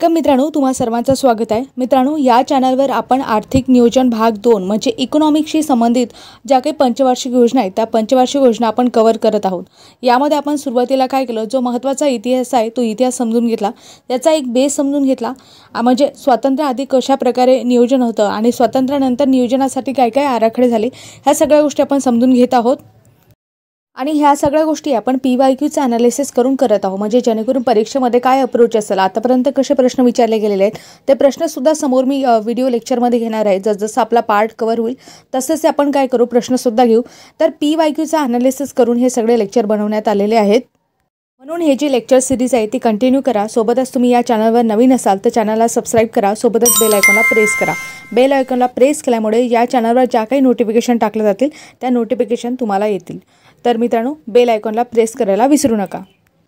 Welcome मित्रांनो, तुम्हा सर्वांचं स्वागत आहे। मित्रांनो, या चॅनलवर आपण आर्थिक नियोजन भाग 2 म्हणजे इकॉनॉमिक्सशी संबंधित ज्या काही पंचवार्षिक योजना आहेत त्या पंचवार्षिक योजना आपण कव्हर करत आहोत। यामध्ये आपण सुरुवातीला काय केलं, जो महत्त्वाचा इतिहास आहे तो इतिहास समजून घेतला, त्याचा एक बेस समजून घेतला, म्हणजे स्वातंत्र्य आधी कशा प्रकारे नियोजन होतं आणि स्वातंत्र्यानंतर नियोजनासाठी काय काय आराखडे झाले, ह्या सगळ्या गोष्टी आपण समजून घेत आहोत। आणि ह्या सगळ्या गोष्टी आपण PYQचं ॲनालिसिस करून करत आहोत, म्हणजे जेणेकरून परीक्षेमध्ये काय अप्रोच असेल, आतापर्यंत कसे प्रश्न विचारले गेलेले आहेत ते प्रश्नसुद्धा समोर मी व्हिडिओ लेक्चरमध्ये घेणार आहे। जसं आपला पार्ट कव्हर होईल तसंच आपण काय करू, प्रश्नसुद्धा घेऊ। तर PYQचं ॲनालिसिस करून हे सगळे लेक्चर बनवण्यात आलेले आहेत। म्हणून हे जी लेक्चर सिरीज आहे ती कंटिन्यू करा। सोबतच तुम्ही या चॅनलवर नवीन असाल तर चॅनलला सबस्क्राईब करा, सोबतच बेल आयकॉनला प्रेस करा। बेल आयकॉनला प्रेस केल्यामुळे या चॅनलवर ज्या काही नोटिफिकेशन टाकले जातील त्या नोटिफिकेशन तुम्हाला येतील। तर मित्रांनो, बेल आयकॉनला प्रेस करायला विसरू नका।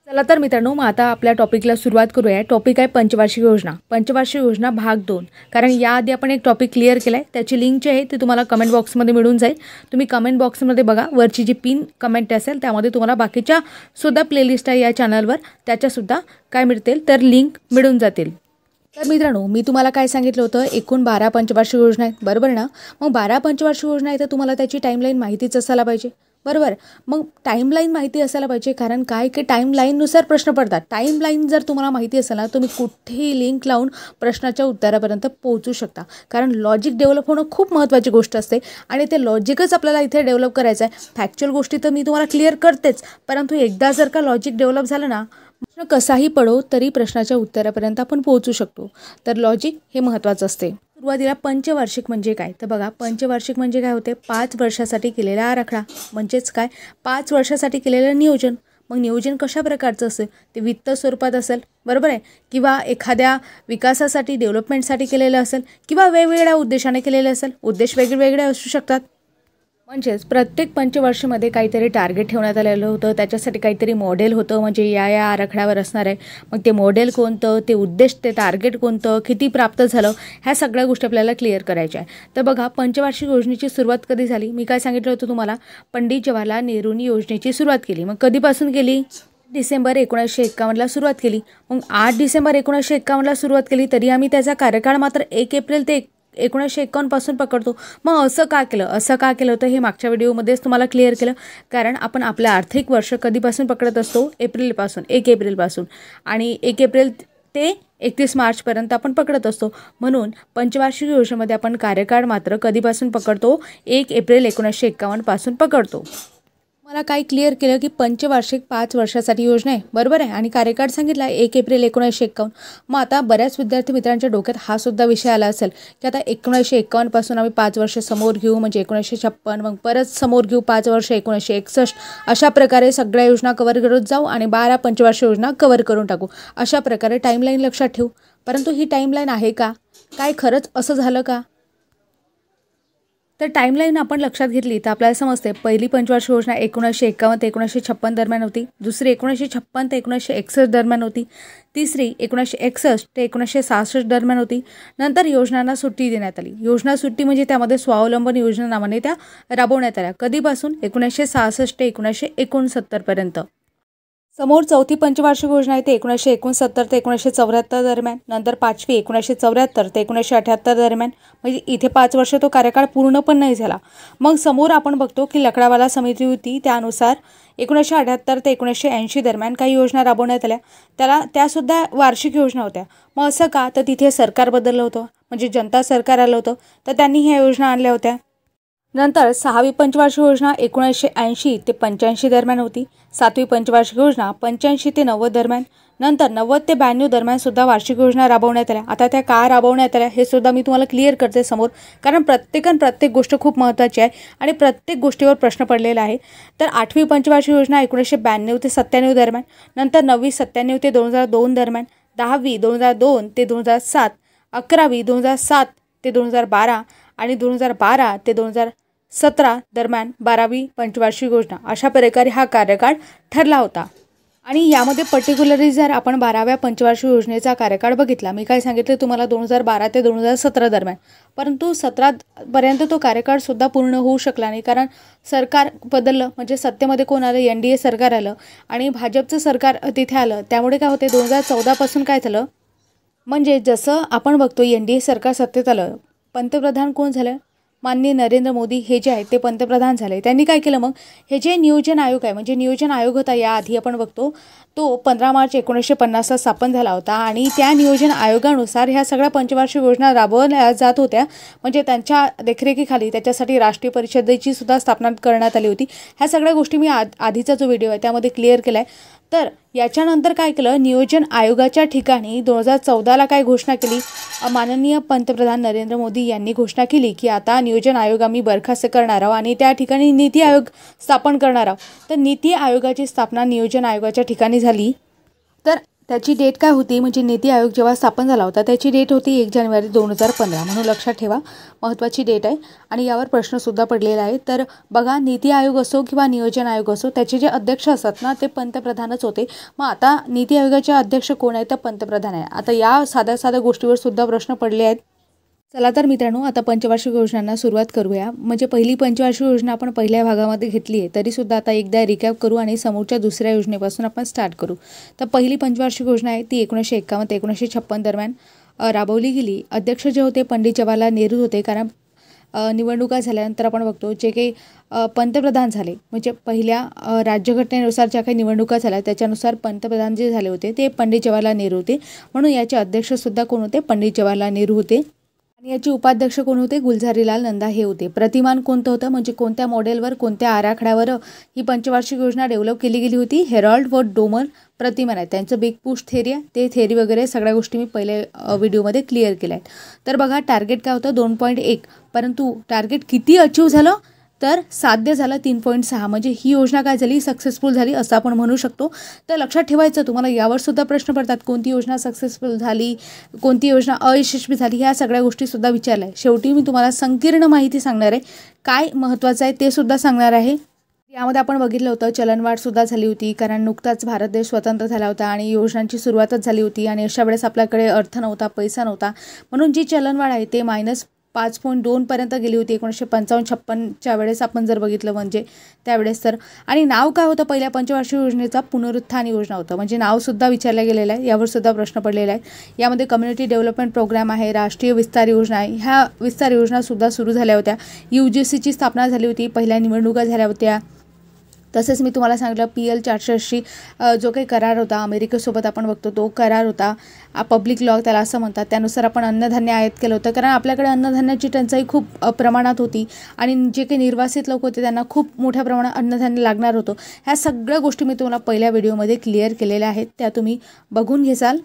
चला तर मित्रांनो, मग आता आपल्या टॉपिकला सुरुवात करूया। टॉपिक आहे पंचवार्षिक योजना। पंचवार्षिक योजना भाग 2। कारण याआधी आपण एक टॉपिक क्लिअर केला आहे, त्याची लिंक जी आहे ती तुम्हाला कमेंट बॉक्समध्ये मिळून जाईल। तुम्ही कमेंट बॉक्समध्ये बघा, वरची जी पिन कमेंट असेल त्यामध्ये तुम्हाला बाकीच्या सुद्धा प्लेलिस्ट आहे या चॅनलवर, त्याच्यासुद्धा काय मिळतील तर लिंक मिळून जातील। तर मित्रांनो, मी तुम्हाला काय सांगितलं होतं, एकूण 12 पंचवार्षिक योजना आहेत, बरोबर ना? मग 12 पंचवार्षिक योजना आहे तर तुम्हाला त्याची टाईमलाईन माहितीच असायला पाहिजे, बरोबर? मग टाईमलाईन माहिती असायला पाहिजे, कारण काय की टाईमलाईननुसार प्रश्न पडतात। टाईमलाईन जर तुम्हाला माहिती असेल ना, तुम्ही कुठेही लिंक लावून प्रश्नाच्या उत्तरापर्यंत पोहोचू शकता। कारण लॉजिक डेव्हलप होणं खूप महत्त्वाची गोष्ट असते आणि ते लॉजिकच आपल्याला इथे डेव्हलप करायचं आहे। फॅक्च्युअल गोष्टी तर मी तुम्हाला क्लिअर करतेच, परंतु एकदा जर का लॉजिक डेव्हलप झालं ना, प्रश्न कसाही पडो तरी प्रश्नाच्या उत्तरापर्यंत आपण पोहोचू शकतो। तर लॉजिक हे महत्त्वाचं असते। सुरुवातीला पंचवार्षिक म्हणजे काय तर बघा, पंचवार्षिक म्हणजे काय होते, 5 वर्षासाठी केलेला आराखडा, म्हणजेच काय 5 वर्षासाठी केलेलं नियोजन। मग नियोजन कशा प्रकारचं असेल, ते वित्त स्वरूपात असेल, बरोबर आहे, किंवा एखाद्या विकासासाठी डेव्हलपमेंटसाठी केलेलं असेल, किंवा वेगवेगळ्या उद्देशाने केलेलं असेल। उद्देश वेगवेगळे असू शकतात। म्हणजेच प्रत्येक पंचवार्षिकमध्ये काहीतरी टार्गेट ठेवण्यात आलेलं होतं, त्याच्यासाठी काहीतरी मॉडेल होतं, म्हणजे या आराखड्यावर असणार आहे। मग ते मॉडेल कोणतं, ते उद्देश, ते टार्गेट कोणतं, किती प्राप्त झालं, ह्या सगळ्या गोष्टी आपल्याला क्लिअर करायच्या आहे। तर बघा, पंचवार्षिक योजनेची सुरुवात कधी झाली, मी काय सांगितलं होतं तुम्हाला, पंडित जवाहरलाल नेहरूंनी योजनेची सुरुवात केली। मग कधीपासून केली, डिसेंबर 1951ला सुरुवात केली। मग 8 डिसेंबर 1951ला सुरुवात केली, तरी आम्ही त्याचा कार्यकाळ मात्र 1 एप्रिल ते 1951 पासून पकडतो। मग असं का केलं होतं हे मागच्या व्हिडिओमध्येच तुम्हाला क्लिअर केलं। कारण आपण आपलं आर्थिक वर्ष कधीपासून पकडत असतो, एप्रिलपासून, 1 एप्रिलपासून, आणि 1 एप्रिल ते 31 मार्चपर्यंत आपण पकडत असतो। म्हणून पंचवार्षिक योजनेमध्ये आपण कार्यकाळ मात्र कधीपासून पकडतो, 1 एप्रिल 1951 पासून पकडतो। मला काय क्लिअर केलं की पंचवार्षिक 5 वर्षासाठी योजना आहे, बरोबर आहे, आणि कार्यकाळ सांगितला 1 एप्रिल 1951। मग आता बऱ्याच विद्यार्थी मित्रांच्या डोक्यात हा सुद्धा विषय आला असेल की आता 1951 पासून आम्ही 5 वर्ष समोर घेऊ, म्हणजे 1956, मग परत समोर घेऊ 5 वर्ष 1961, अशा प्रकारे सगळ्या योजना कव्हर करत जाऊ आणि 12 पंचवार्षिक योजना कव्हर करून टाकू, अशा प्रकारे टाईमलाईन लक्षात ठेवू। परंतु ही टाईमलाईन आहे का, काय खरंच असं झालं का? तर टाईमलाईन आपण लक्षात घेतली तर आपल्याला समजते, पहिली पंचवार्षिक योजना 1951 ते 1956 दरम्यान होती, दुसरी 1956 ते 1961 दरम्यान होती, तिसरी 1961 ते 1966 दरम्यान होती। नंतर योजनांना सुट्टी देण्यात आली। योजना सुट्टी म्हणजे त्यामध्ये स्वावलंबन योजना नावाने त्या राबवण्यात आल्या। कधीपासून, 1966 ते 1969 पर्यंत। समोर चौथी पंचवार्षिक योजना आहे ते 1969 ते 1974 दरम्यान। नंतर पाचवी 1974 ते 1978 दरम्यान, म्हणजे इथे 5 वर्ष तो कार्यकाळ पूर्ण पण नाही झाला। मग समोर आपण बघतो की लकडावाला समिती होती, त्यानुसार 1978 ते 1980 दरम्यान काही योजना राबवण्यात आल्या, त्यासुद्धा वार्षिक योजना होत्या। मग असं का, तर तिथे सरकार बदललं होतं, म्हणजे जनता सरकार आलं होतं, तर त्यांनी ह्या योजना आणल्या होत्या। नंतर 6वी पंचवार्षिक योजना 1980 ते 85 दरम्यान होती। 7वी पंचवार्षिक योजना 85 ते 90 दरम्यान। नंतर 90 ते 92 दरम्यान सुद्धा वार्षिक योजना राबवण्यात आल्या। आता त्या का राबवण्यात आल्या हे सुद्धा मी तुम्हाला क्लिअर करते समोर, कारण प्रत्येक गोष्ट खूप महत्त्वाची आहे आणि प्रत्येक गोष्टीवर प्रश्न पडलेला आहे। तर 8वी पंचवार्षिक योजना 1992 ते 97 दरम्यान। नंतर 9वी 97 ते 2002 दरम्यान। 10वी 2002 ते 2007, 11वी 2007 ते 2012 आणि 2012 ते 2017 दरम्यान 12वी पंचवार्षिक योजना, अशा प्रकारे हा कार्यकाळ ठरला होता। आणि यामध्ये पर्टिक्युलरली जर आपण 12व्या पंचवार्षिक योजनेचा कार्यकाळ बघितला, मी काय सांगितलं तुम्हाला 2012 ते 2017 दरम्यान, परंतु 17 पर्यंत तो कार्यकाळ सुद्धा पूर्ण होऊ शकला नाही, कारण सरकार बदललं, म्हणजे सत्तेमध्ये कोण आलं, NDA सरकार आलं आणि भाजपचं सरकार तिथे आलं। त्यामुळे काय होते 2014 पासून काय झालं, म्हणजे जसं आपण बघतो NDA सरकार सत्तेत आलं, पंतप्रधान कोण झालं? माननीय नरेंद्र मोदी हे जे आहेत ते पंतप्रधान झाले. त्यांनी काय केलं मग? हे जे नियोजन आयोग आहे, म्हणजे नियोजन आयोग होता याआधी आपण बघतो तो 15 मार्च 1950 स्थापन झाला होता आणि त्या नियोजन आयोगानुसार ह्या सगळ्या पंचवार्षिक योजना राबवल्या जात होत्या. म्हणजे त्यांच्या देखरेखीखाली त्याच्यासाठी राष्ट्रीय परिषदेची सुद्धा स्थापना करण्यात आली होती. ह्या सगळ्या गोष्टी मी आधीचा जो व्हिडिओ आहे त्यामध्ये क्लिअर केला आहे. तर याच्यानंतर काय केलं? नियोजन आयोगाच्या ठिकाणी 2014ला काय घोषणा केली? माननीय पंतप्रधान नरेंद्र मोदी यांनी घोषणा केली की आता नियोजन आयोग आम्ही बरखास्त करणार आहोत आणि त्या ठिकाणी नीती आयोग स्थापन करणार आहोत. तर नीती आयोगाची स्थापना नियोजन आयोगाच्या ठिकाणी झाली. तर त्याची डेट काय होती? म्हणजे नीती आयोग जेव्हा स्थापन झाला होता त्याची डेट होती 1 जानेवारी 2015 म्हणून लक्षात ठेवा, महत्त्वाची डेट आहे आणि यावर प्रश्नसुद्धा पडलेला आहे. तर बघा, नीती आयोग असो किंवा नियोजन आयोग असो त्याचे जे अध्यक्ष असतात ना ते पंतप्रधानच होते. मग आता नीती आयोगाचे अध्यक्ष कोण आहे? तर पंतप्रधान आहे. आता या साध्या साध्या गोष्टीवर सुद्धा प्रश्न पडले आहेत. चला तर मित्रांनो, आता पंचवार्षिक योजनांना सुरुवात करूया. म्हणजे पहिली पंचवार्षिक योजना आपण पहिल्या भागामध्ये घेतली आहे, तरीसुद्धा आता एकदा रिकॅप करू आणि समोरच्या दुसऱ्या योजनेपासून आपण स्टार्ट करू. तर पहिली पंचवार्षिक योजना आहे ती 1951 ते 1956 दरम्यान राबवली गेली. अध्यक्ष जे होते पंडित जवाहरलाल नेहरू होते. कारण निवडणुका झाल्यानंतर आपण बघतो जे काही पंतप्रधान झाले, म्हणजे पहिल्या राज्यघटनेनुसार ज्या काही निवडणुका झाल्या त्याच्यानुसार पंतप्रधान जे झाले होते ते पंडित जवाहरलाल नेहरू होते. म्हणून याचे अध्यक्षसुद्धा कोण होते? पंडित जवाहरलाल नेहरू होते. आणि याचे उपाध्यक्ष कोण होते? गुलझारीलाल नंदा हे होते. प्रतिमान कोणतं होतं? म्हणजे कोणत्या मॉडेलवर, कोणत्या आराखड्यावर ही पंचवार्षिक योजना डेव्हलप केली गेली होती? हेरॉल्ड व डोमर प्रतिमान आहे. त्यांचं बिग पुश थेरी आहे, ते थेरी वगैरे सगळ्या गोष्टी मी पहिल्या व्हिडिओमध्ये क्लिअर केल्या आहेत. तर बघा, टार्गेट काय होतं? 2.1, परंतु टार्गेट किती अचीव झालं? तर साध्य झालं 3.6. म्हणजे ही योजना काय झाली? सक्सेसफुल झाली असं आपण म्हणू शकतो. तर लक्षात ठेवायचं, तुम्हाला यावर सुद्धा प्रश्न पडतात, कोणती योजना सक्सेसफुल झाली, कोणती योजना अयशस्वी झाली, ह्या सगळ्या गोष्टीसुद्धा विचारल्या आहे. शेवटी मी तुम्हाला संकीर्ण माहिती सांगणार आहे, काय महत्त्वाचं आहे ते सुद्धा सांगणार आहे. यामध्ये आपण बघितलं होतं चलनवाढसुद्धा झाली होती, कारण नुकताच भारत देश स्वतंत्र झाला होता आणि योजनांची सुरुवातच झाली होती आणि अशा वेळेस आपल्याकडे अर्थ नव्हता, पैसा नव्हता. म्हणून जी चलनवाढ आहे ते -5.2 पर्यंत गेली होती 1955-56च्या वेळेस आपण जर बघितलं म्हणजे त्यावेळेस. तर आणि नाव काय होतं पहिल्या पंचवार्षिक योजनेचा? पुनरुत्थान योजना होतं. म्हणजे नावसुद्धा विचारलं गेलेलं आहे, यावर सुद्धा प्रश्न पडलेला आहे. यामध्ये कम्युनिटी डेव्हलपमेंट प्रोग्राम आहे, राष्ट्रीय विस्तार योजना आहे, ह्या विस्तार योजनासुद्धा सुरू झाल्या होत्या. UGCची स्थापना झाली होती, पहिल्या निवडणुका झाल्या होत्या. तसेच मी तुम्हाला सांगितलं PL-480 जो काही करार होता अमेरिकेसोबत आपण बघतो तो करार होता, पब्लिक लॉ त्याला असं म्हणतात. त्यानुसार आपण अन्नधान्य आयात केलं होतं, कारण आपल्याकडे अन्नधान्याची टंचाई खूप प्रमाणात होती आणि जे काही निर्वासित लोक होते त्यांना खूप मोठ्या प्रमाणात अन्नधान्य लागणार होतं. ह्या सगळ्या गोष्टी मी तुम्हाला पहिल्या व्हिडिओमध्ये क्लिअर केलेल्या आहेत, त्या तुम्ही बघून घेसाल.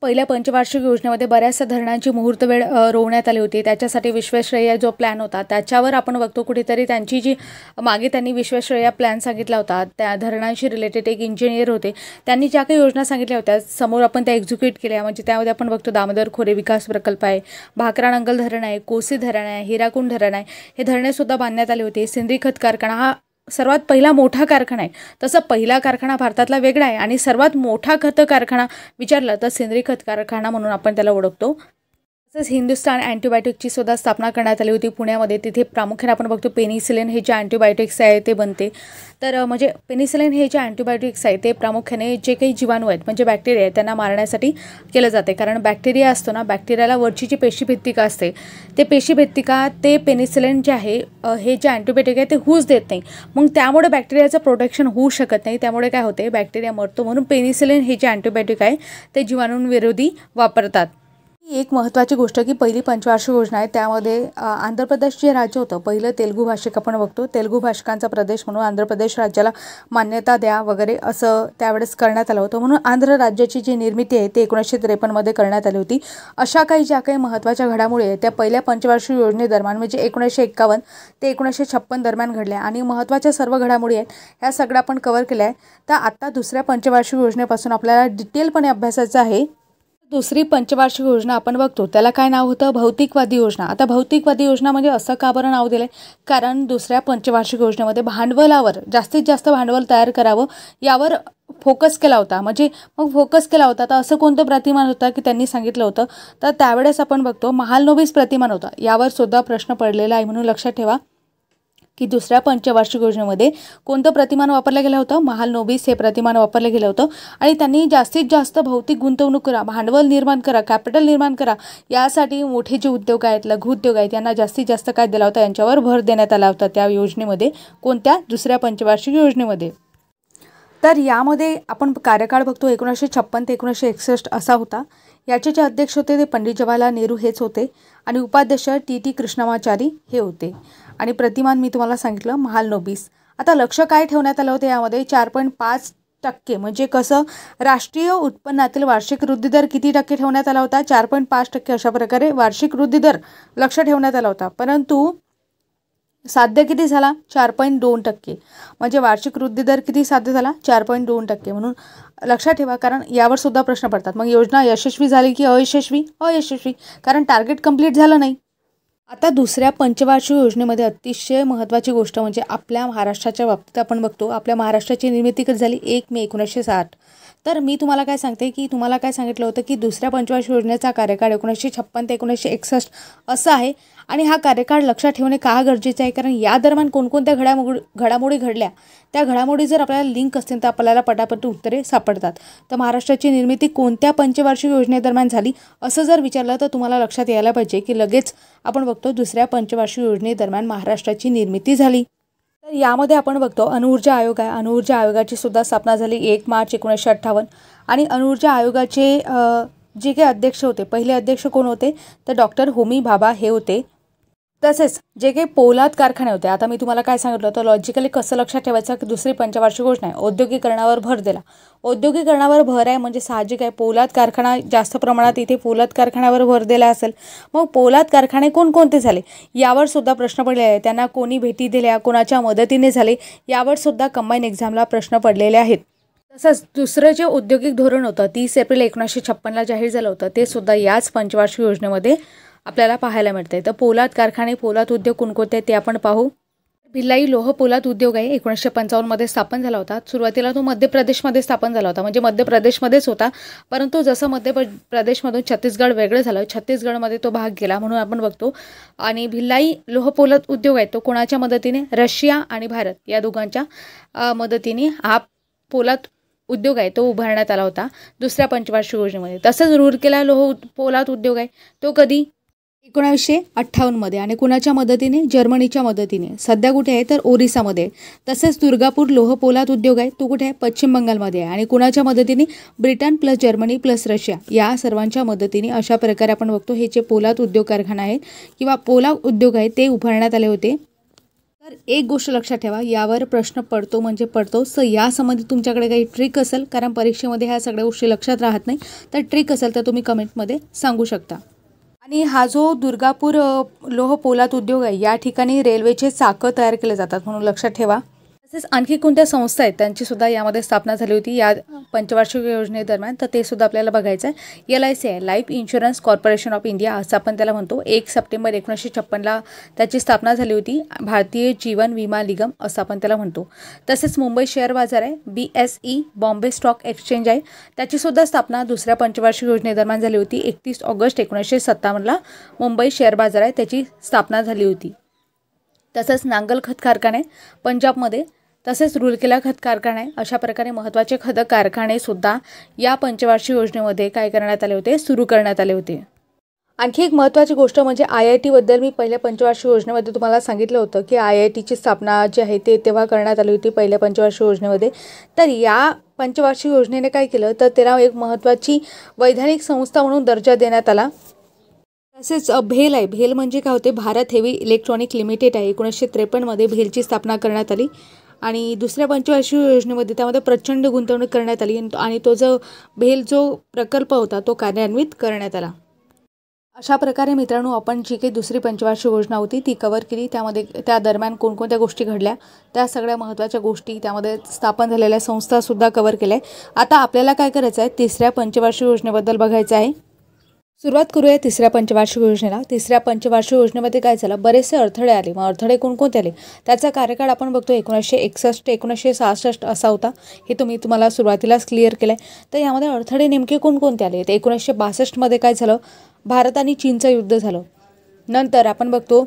पहिल्या पंचवार्षिक योजनेमध्ये बऱ्याचशा धरणांची मुहूर्तवेळ रोवण्यात आली होती. त्याच्यासाठी विश्वेश्वरय्या जो प्लॅन होता त्याच्यावर आपण बघतो कुठेतरी त्यांची जी मागे त्यांनी विश्वेश्वरय्या प्लॅन सांगितला होता, त्या धरणांशी रिलेटेड एक इंजिनियर होते, त्यांनी ज्या काही योजना सांगितल्या होत्या समोर आपण त्या एक्झिक्यूट केल्या. म्हणजे त्यामध्ये आपण बघतो दामोदर खोरे विकास प्रकल्प आहे, भाकरा नंगल धरण आहे, कोसी धरण आहे, हिराकुंड धरण आहे, हे धरणेसुद्धा बांधण्यात आले होते. सेंद्रिय खत कारखाना हा सर्वात पहिला मोठा कारखाना आहे. तसं पहिला कारखाना भारतातला वेगळा आहे आणि सर्वात मोठा खत कारखाना विचारलं तर सेंद्रिय खत कारखाना म्हणून आपण त्याला ओळखतो. तसंच हिंदुस्तान अँटीबायोटिकची सुद्धा स्थापना करण्यात आली होती पुण्यामध्ये. तिथे प्रामुख्याने आपण बघतो पेनिसिलिन हे जे अँटीबायोटिक्स आहे ते बनते. तर म्हणजे पेनिसिलिन हे जे अँटीबायोटिक्स आहे ते प्रामुख्याने जे काही जीवाणू आहेत म्हणजे बॅक्टेरिया आहेत त्यांना मारण्यासाठी केलं जाते. कारण बॅक्टेरिया असतो ना, बॅक्टेरियाला वरची जी पेशीभित्तिका असते ते पेशीभित्तिका ते पेनिसिलिन जे आहे हे जे अँटीबायोटिक आहे ते होऊच देत नाही. मग त्यामुळे बॅक्टेरियाचं प्रोटेक्शन होऊ शकत नाही, त्यामुळे काय होते बॅक्टेरिया मरतो. म्हणून पेनिसिलिन हे जे अँटीबायोटिक आहे ते जीवाणूंविरोधी वापरतात. एक महत्त्वाची गोष्ट की पहिली पंचवार्षिक योजना आहे त्यामध्ये आंध्र प्रदेश जे राज्य होतं पहिलं तेलुगू भाषिक आपण बघतो, तेलुगू भाषिकांचा प्रदेश म्हणून आंध्र प्रदेश राज्याला मान्यता द्या वगैरे असं त्यावेळेस करण्यात आलं होतं. म्हणून आंध्र राज्याची जी निर्मिती आहे ती 1953 मध्ये करण्यात आली होती. अशा काही ज्या काही महत्त्वाच्या घडामोडी आहेत त्या पहिल्या पंचवार्षिक योजनेदरम्यान म्हणजे 1951 ते 1956 दरम्यान घडल्या आणि महत्त्वाच्या सर्व घडामोडी आहेत ह्या सगळ्या आपण कव्हर केल्या आहे. तर आता दुसऱ्या पंचवार्षिक योजनेपासून आपल्याला डिटेलपणे अभ्यासाचं आहे. दुसरी पंचवार्षिक योजना आपण बघतो त्याला काय नाव होतं? भौतिकवादी योजना. आता भौतिकवादी योजना म्हणजे असं का बरं नाव दिलं? कारण दुसऱ्या पंचवार्षिक योजनेमध्ये भांडवलावर जास्तीत जास्त भांडवल तयार करावं यावर फोकस केला होता. म्हणजे मग फोकस केला होता तर असं कोणतं प्रतिमान होतं की त्यांनी सांगितलं होतं? तर त्यावेळेस आपण बघतो महालनोबिस प्रतिमान होता. यावर सुद्धा प्रश्न पडलेला आहे म्हणून लक्षात ठेवा. की दुसऱ्या पंचवार्षिक योजनेमध्ये कोणतं प्रतिमान वापरलं गेलं होतं? महालनोबिस हे प्रतिमान वापरलं गेलं होतं आणि त्यांनी जास्तीत जास्त भौतिक गुंतवणूक करा, भांडवल निर्माण करा, कॅपिटल निर्माण करा, यासाठी मोठे जे उद्योग आहेत, लघु उद्योग आहेत, यांना जास्तीत जास्त काय दिला होता, यांच्यावर भर देण्यात आला होता त्या योजनेमध्ये. कोणत्या? दुसऱ्या पंचवार्षिक योजनेमध्ये. तर यामध्ये आपण कार्यकाळ बघतो 1956 ते 1961 असा होता. याचे जे अध्यक्ष होते ते पंडित जवाहरलाल नेहरू हेच होते आणि उपाध्यक्ष टी कृष्णमाचारी हे होते आणि प्रतिमान मी तुम्हाला सांगितलं महालनोबिस. आता लक्ष काय ठेवण्यात आलं होतं यामध्ये? 4.5% म्हणजे कसं, राष्ट्रीय उत्पन्नातील वार्षिक वृद्धी दर किती टक्के ठेवण्यात आला होता? 4.5% अशा प्रकारे वार्षिक वृद्धी दर लक्ष ठेवण्यात आला होता. परंतु साध्य किती झाला? 4.2%. म्हणजे वार्षिक वृद्धी दर किती साध्य झाला? 4.2%. म्हणून लक्षात ठेवा, कारण यावर सुद्धा प्रश्न पडतात. मग योजना यशस्वी झाली की अयशस्वी? अयशस्वी, कारण टार्गेट कंप्लीट झालं नाही. आता दुसऱ्या पंचवार्षिक योजनेमध्ये अतिशय महत्त्वाची गोष्ट म्हणजे आपल्या महाराष्ट्राच्या बाबतीत आपण बघतो, आपल्या महाराष्ट्राची निर्मिती कधी झाली? 1 मे 1960. तर मी तुम्हाला काय सांगते की तुम्हाला काय सांगितलं होतं की दुसऱ्या पंचवार्षिक योजनेचा कार्यकाळ 1956 ते 1961 असा आहे आणि हा कार्यकाळ लक्षात ठेवणे का गरजेचं आहे? कारण या दरम्यान कोणकोणत्या घडामोडी घडल्या, त्या घडामोडी जर आपल्याला लिंक असतील तर आपल्याला पटापट उत्तरे सापडतात. तर महाराष्ट्राची निर्मिती कोणत्या पंचवार्षिक योजनेदरम्यान झाली असं जर विचारलं तर तुम्हाला लक्षात यायला पाहिजे की लगेच आपण बघतो दुसऱ्या पंचवार्षिक योजनेदरम्यान महाराष्ट्राची निर्मिती झाली. तर यामध्ये आपण बघतो अणुऊर्जा आयोग आहे. अणुऊर्जा आयोगाची सुद्धा स्थापना झाली 1 मार्च 1958 आणि अणुऊर्जा आयोगाचे जे काही अध्यक्ष होते, पहिले अध्यक्ष कोण होते? तर डॉक्टर होमी भाभा हे होते. तसेच जे काही पोलाद कारखाने होते, आता मी तुम्हाला काय सांगितलं होतं, लॉजिकली कसं लक्षात ठेवायचं की दुसरी पंचवार्षिक योजना आहे, औद्योगिकरणावर भर दिला. औद्योगिकरणावर भर आहे म्हणजे साहजिक आहे पोलाद कारखाना जास्त प्रमाणात इथे पोलाद कारखान्यावर भर दिला असेल. मग पोलाद कारखाने कोणकोणते झाले यावर सुद्धा प्रश्न पडले आहे. त्यांना कोणी भेटी दिल्या, कोणाच्या मदतीने झाले, यावर सुद्धा कंबाईन एक्झामला प्रश्न पडलेले आहेत. तसंच दुसरं जे औद्योगिक धोरण होतं 30 एप्रिल 1956ला जाहीर झालं होतं, ते सुद्धा याच पंचवार्षिक योजनेमध्ये आपल्याला पाहायला मिळते. तर पोलाद कारखाने, पोलाद उद्योग कोणकोणते ते आपण पाहू. भिलाई लोह पोलाद उद्योग आहे 1955मध्ये स्थापन झाला होता. सुरुवातीला तो मध्य प्रदेशमध्ये स्थापन झाला होता, म्हणजे मध्य प्रदेशमध्येच होता, परंतु जसं मध्य प्रदेशमधून छत्तीसगड वेगळं झालं, छत्तीसगडमध्ये तो भाग गेला म्हणून आपण बघतो. आणि भिलाई लोह पोलाद उद्योग आहे तो कोणाच्या मदतीने? रशिया आणि भारत या दोघांच्या मदतीने हा पोलाद उद्योग आहे तो उभारण्यात आला होता दुसऱ्या पंचवार्षिक योजनेमध्ये. तसंच रूरकेला लोह पोलाद उद्योग आहे तो कधी? 1958मध्ये आणि कुणाच्या मदतीने? जर्मनीच्या मदतीने. सध्या कुठे आहे? तर ओरिसामध्ये. तसेच दुर्गापूर लोह पोलाद उद्योग आहे तो कुठे आहे? पश्चिम बंगालमध्ये आहे आणि कुणाच्या मदतीने? Britain plus Germany plus Russia या सर्वांच्या मदतीने अशा प्रकारे आपण बघतो हे जे पोलाद उद्योग कारखाना आहेत किंवा पोलाद उद्योग आहेत ते उभारण्यात आले होते. तर एक गोष्ट लक्षात ठेवा, यावर प्रश्न पडतो म्हणजे पडतोच. तर यासंबंधी तुमच्याकडे काही ट्रिक असेल, कारण परीक्षेमध्ये ह्या सगळ्या गोष्टी लक्षात राहत नाही, तर ट्रिक असेल तर तुम्ही कमेंटमध्ये सांगू शकता. आणि हा जो दुर्गापूर लोह पोलाद उद्योग आहे या ठिकाणी रेल्वेचे चाकं तयार केले जातात म्हणून लक्षात ठेवा. तसेच आणखी कोणत्या संस्था आहेत त्यांची सुद्धा यामध्ये स्थापना झाली होती या पंचवार्षिक योजनेदरम्यान, तर ते सुद्धा आपल्याला बघायचं आहे. LIC आहे, life insurance corporation of India असं आपण त्याला म्हणतो. 1 सप्टेंबर 1956ला त्याची स्थापना झाली होती. भारतीय जीवन विमा निगम असं आपण त्याला म्हणतो. तसेच मुंबई शेअर बाजार आहे, BSE बॉम्बे स्टॉक एक्सचेंज आहे, त्याची सुद्धा स्थापना दुसऱ्या पंचवार्षिक योजनेदरम्यान झाली होती. 31 ऑगस्ट 1957ला मुंबई शेअर बाजार आहे त्याची स्थापना झाली होती. तसंच नांगल खत कारखाने पंजाबमध्ये, तसेच रूरकेला खत कारखाना आहे. अशा प्रकारे महत्त्वाचे खत कारखाने सुद्धा या पंचवार्षिक योजनेमध्ये काय करण्यात आले होते? सुरू करण्यात आले होते. आणखी एक महत्त्वाची गोष्ट म्हणजे IIT बद्दल मी पहिल्या पंचवार्षिक योजनेमध्ये तुम्हाला सांगितलं होतं की IITची स्थापना जी आहे ते तेव्हा करण्यात आली होती पहिल्या पंचवार्षिक योजनेमध्ये. तर या पंचवार्षिक योजनेने काय केलं तर त्याला एक महत्त्वाची वैधानिक संस्था म्हणून दर्जा देण्यात आला. तसेच भेल आहे, भेल म्हणजे काय होते? भारत हेवी इलेक्ट्रॉनिक लिमिटेड आहे. 1953मध्ये भेलची स्थापना करण्यात आली आणि दुसऱ्या पंचवार्षिक योजनेमध्ये त्यामध्ये प्रचंड गुंतवणूक करण्यात आली आणि तो जो भेल जो प्रकल्प होता तो कार्यान्वित करण्यात आला. अशा प्रकारे मित्रांनो आपण जी काही दुसरी पंचवार्षिक योजना होती ती कव्हर केली. त्यामध्ये त्या दरम्यान कोणकोणत्या गोष्टी घडल्या त्या सगळ्या महत्त्वाच्या गोष्टी, त्यामध्ये स्थापन झालेल्या संस्थासुद्धा कव्हर केल्या. आता आपल्याला काय करायचं आहे? तिसऱ्या पंचवार्षिक योजनेबद्दल बघायचं आहे. सुरुवात करूया तिसऱ्या पंचवार्षिक योजनेला. तिसऱ्या पंचवार्षिक योजनेमध्ये काय झालं? बरेचसे अडथळे आले. मग अडथळे कोणकोणते आले? त्याचा कार्यकाळ आपण बघतो 1961 ते 1966 असा होता. हे तुम्हाला सुरुवातीलाच क्लिअर केलं आहे. तर यामध्ये अडथळे नेमके कोणकोणते आले? तर 1962मध्ये काय झालं? भारत आणि चीनचं युद्ध झालं. नंतर आपण बघतो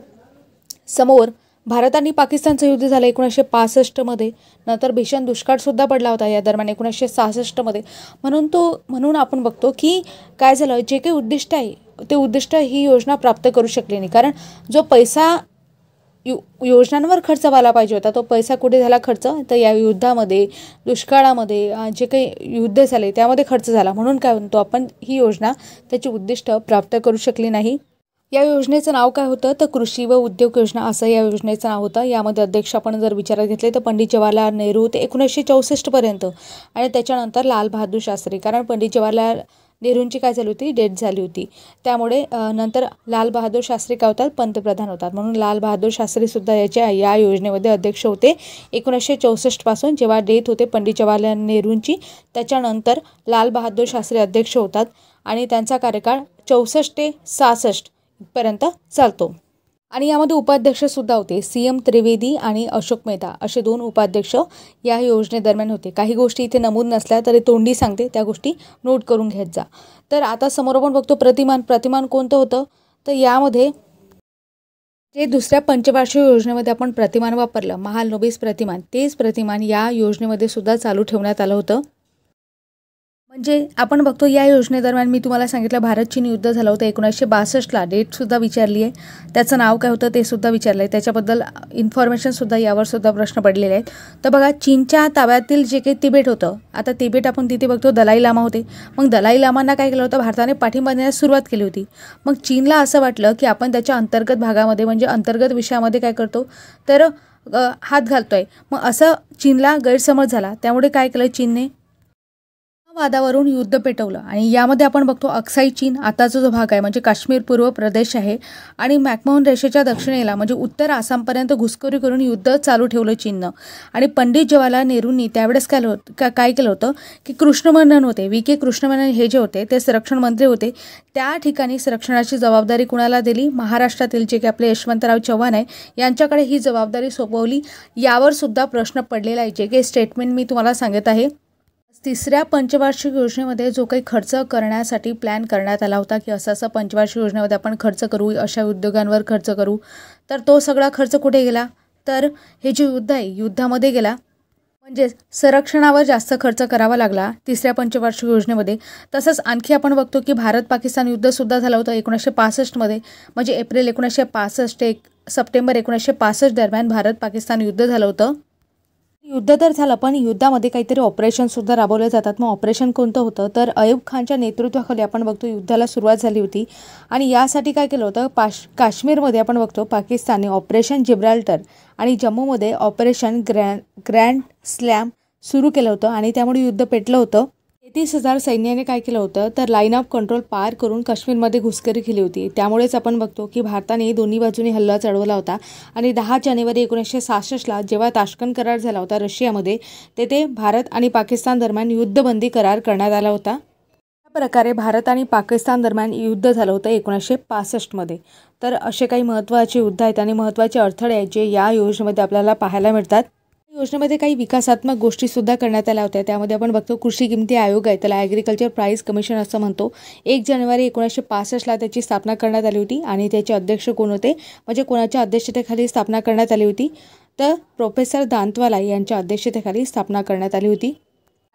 समोर भारत आणि पाकिस्तानचं युद्ध झालं 1965मध्ये. नंतर भीषण दुष्काळसुद्धा पडला होता या दरम्यान 1966मध्ये. म्हणून आपण बघतो की काय झालं, जे काही उद्दिष्ट आहे ते उद्दिष्ट ही योजना प्राप्त करू शकली नाही. कारण जो पैसा योजनांवर खर्च व्हायला पाहिजे होता तो पैसा कुठे झाला खर्च, तर या युद्धामध्ये, दुष्काळामध्ये, जे काही युद्ध झाले त्यामध्ये खर्च झाला. म्हणून काय म्हणतो आपण, ही योजना त्याची उद्दिष्ट प्राप्त करू शकली नाही. या योजनेचं नाव काय होतं, तर कृषी व उद्योग योजना असं या योजनेचं नाव होतं. यामध्ये अध्यक्ष आपण जर विचारात घेतले तर पंडित जवाहरलाल नेहरू ते 1964पर्यंत आणि त्याच्यानंतर लाल बहादूर शास्त्री. कारण पंडित जवाहरलाल नेहरूंची काय झाली होती, डेथ झाली होती. त्यामुळे नंतर लाल बहादूर शास्त्री काय होतात, पंतप्रधान होतात. म्हणून लाल बहादूर शास्त्रीसुद्धा या योजनेमध्ये अध्यक्ष होते 1964पासून. जेव्हा डेथ होते पंडित जवाहरलाल नेहरूंची त्याच्यानंतर लाल बहादूर शास्त्री अध्यक्ष होतात आणि त्यांचा कार्यकाळ 64 ते 66 पर्यंत चालतो. आणि यामध्ये उपाध्यक्षसुद्धा होते, CM त्रिवेदी आणि अशोक मेहता असे 2 उपाध्यक्ष या योजनेदरम्यान होते. काही गोष्टी इथे नमूद नसल्या तरी तोंडी सांगते, त्या गोष्टी नोट करून घेत जा. तर आता समोर आपण बघतो प्रतिमान कोणतं होतं, तर यामध्ये जे दुसऱ्या पंचवार्षिक योजनेमध्ये आपण प्रतिमान वापरलं, महालनोबिस प्रतिमान, तेच प्रतिमान या योजनेमध्ये सुद्धा चालू ठेवण्यात आलं होतं. म्हणजे आपण बघतो या योजनेदरम्यान मी तुम्हाला सांगितलं भारत चीन युद्ध झालं होतं 1962ला. डेटसुद्धा विचारली आहे, त्याचं नाव काय होतं ते सुद्धा विचारलं आहे, त्याच्याबद्दल इन्फॉर्मेशनसुद्धा यावरसुद्धा प्रश्न पडलेले आहेत. तर बघा, चीनच्या ताब्यातील जे काही तिबेट होतं, आता तिबेट आपण तिथे बघतो दलाई लामा होते. मग दलाई लामांना काय केलं होतं, भारताने पाठिंबा देण्यास सुरुवात केली होती. मग चीनला असं वाटलं की आपण त्याच्या अंतर्गत भागामध्ये म्हणजे अंतर्गत विषयामध्ये काय करतो, तर हात घालतोय. मग असं चीनला गैरसमज झाला. त्यामुळे काय केलं, चीनने वादावरून युद्ध पेटवलं. आणि यामध्ये आपण बघतो अक्साई चीन आताचा जो भाग आहे म्हणजे काश्मीर पूर्व प्रदेश आहे आणि मॅकमोहन रेषेच्या दक्षिणेला म्हणजे उत्तर आसामपर्यंत घुसखोरी करून युद्ध चालू ठेवलं चीननं. आणि पंडित जवाहरलाल नेहरूंनी त्यावेळेस काय केलं होतं की कृष्णमेनन होते, VK कृष्णमेनन हे जे होते ते संरक्षण मंत्री होते. त्या ठिकाणी संरक्षणाची जबाबदारी कुणाला दिली, महाराष्ट्रातील जे की आपले यशवंतराव चव्हाण आहे यांच्याकडे ही जबाबदारी सोपवली. यावर सुद्धा प्रश्न पडलेला आहे. जे काही स्टेटमेंट मी तुम्हाला सांगत आहे, तिसऱ्या पंचवार्षिक योजनेमध्ये जो काही खर्च करण्यासाठी प्लॅन करण्यात आला होता की असं पंचवार्षिक योजनेमध्ये आपण खर्च करू, अशा उद्योगांवर खर्च करू, तर तो सगळा खर्च कुठे गेला, तर हे जे युद्ध आहे युद्धामध्ये गेला. म्हणजे संरक्षणावर जास्त खर्च करावा लागला तिसऱ्या पंचवार्षिक योजनेमध्ये. तसंच आणखी आपण बघतो की भारत पाकिस्तान युद्धसुद्धा झालं होतं 1965मध्ये. म्हणजे एप्रिल 1965 ते सप्टेंबर 1965 दरम्यान भारत पाकिस्तान युद्ध झालं होतं. युद्ध तर झालं, पण युद्धामध्ये काहीतरी ऑपरेशनसुद्धा राबवले जातात. मग ऑपरेशन कोणतं होतं, तर अयूब खानच्या नेतृत्वाखाली आपण बघतो युद्धाला सुरुवात झाली होती. आणि यासाठी काय केलं होतं, काश्मीरमध्ये आपण बघतो पाकिस्तानने ऑपरेशन जिब्राल्टर आणि जम्मूमध्ये ऑपरेशन ग्रँड स्लॅम सुरू केलं होतं. आणि त्यामुळे युद्ध पेटलं होतं. 33,000 सैन्याने काय केलं होतं, तर लाईन ऑफ कंट्रोल पार करून काश्मीरमध्ये घुसखोरी केली होती. त्यामुळेच आपण बघतो की भारताने दोन्ही बाजूनी हल्ला चढवला होता. आणि 10 जानेवारी 1966ला जेव्हा ताश्कंद करार झाला होता रशियामध्ये, तेथे भारत आणि पाकिस्तान दरम्यान युद्धबंदी करार करण्यात आला होता. या प्रकारे भारत आणि पाकिस्तान दरम्यान युद्ध झालं होतं 1965मध्ये. तर असे काही महत्त्वाचे युद्ध आहेत आणि महत्त्वाचे अडथळे आहेत जे या योजनेमध्ये आपल्याला पाहायला मिळतात. योजनेमध्ये काही विकासात्मक गोष्टीसुद्धा करण्यात आल्या होत्या. त्यामध्ये आपण बघतो कृषी किमती आयोग आहे, त्याला ॲग्रिकल्चर प्राईस कमिशन असं म्हणतो. 1 जानेवारी 1965ला त्याची स्थापना करण्यात आली होती. आणि त्याचे अध्यक्ष कोण होते, म्हणजे कोणाच्या अध्यक्षतेखाली स्थापना करण्यात आली होती, तर प्रोफेसर दांतवाला यांच्या अध्यक्षतेखाली स्थापना करण्यात आली होती.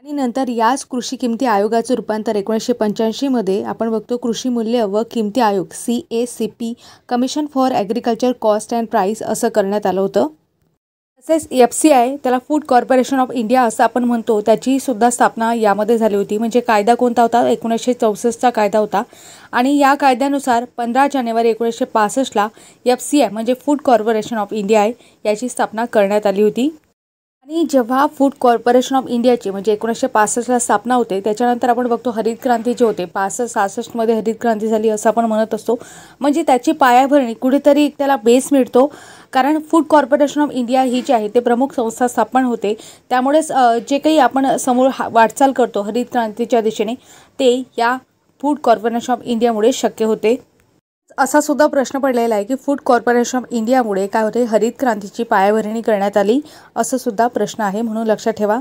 आणि नंतर याच कृषी किमती आयोगाचं रूपांतर 1985मध्ये आपण बघतो कृषी मूल्य व किमती आयोग CACP commission for agriculture cost and price असं करण्यात आलं होतं. तसेच FCI, त्याला फूड कॉर्पोरेशन ऑफ इंडिया असं आपण म्हणतो, त्याची सुद्धा स्थापना यामध्ये झाली होती. म्हणजे कायदा कोणता होता, 1964चा कायदा होता. आणि या कायद्यानुसार 15 जानेवारी 1965ला FCI म्हणजे फूड कॉर्पोरेशन ऑफ इंडिया आहे याची स्थापना करण्यात आली होती. आणि जेव्हा फूड कॉर्पोरेशन ऑफ इंडियाची म्हणजे 1965ला स्थापना होते, त्याच्यानंतर आपण बघतो हरित क्रांती जे होते 65-66मध्ये हरित क्रांती झाली असं आपण म्हणत असतो. म्हणजे त्याची पायाभरणी कुठेतरी त्याला बेस मिळतो. कारण फूड कॉर्पोरेशन ऑफ इंडिया ही जी आहे ते प्रमुख संस्था स्थापन होते. त्यामुळेच जे काही आपण समोर वाटचाल करतो हरित क्रांतीच्या दिशेने, ते या फूड कॉर्पोरेशन ऑफ इंडियामुळे शक्य होते. असा सुद्धा प्रश्न पडलेला आहे की फूड कॉर्पोरेशन ऑफ इंडियामुळे काय होते, हरित क्रांतीची पायाभरणी करण्यात आली असं सुद्धा प्रश्न आहे, म्हणून लक्षात ठेवा.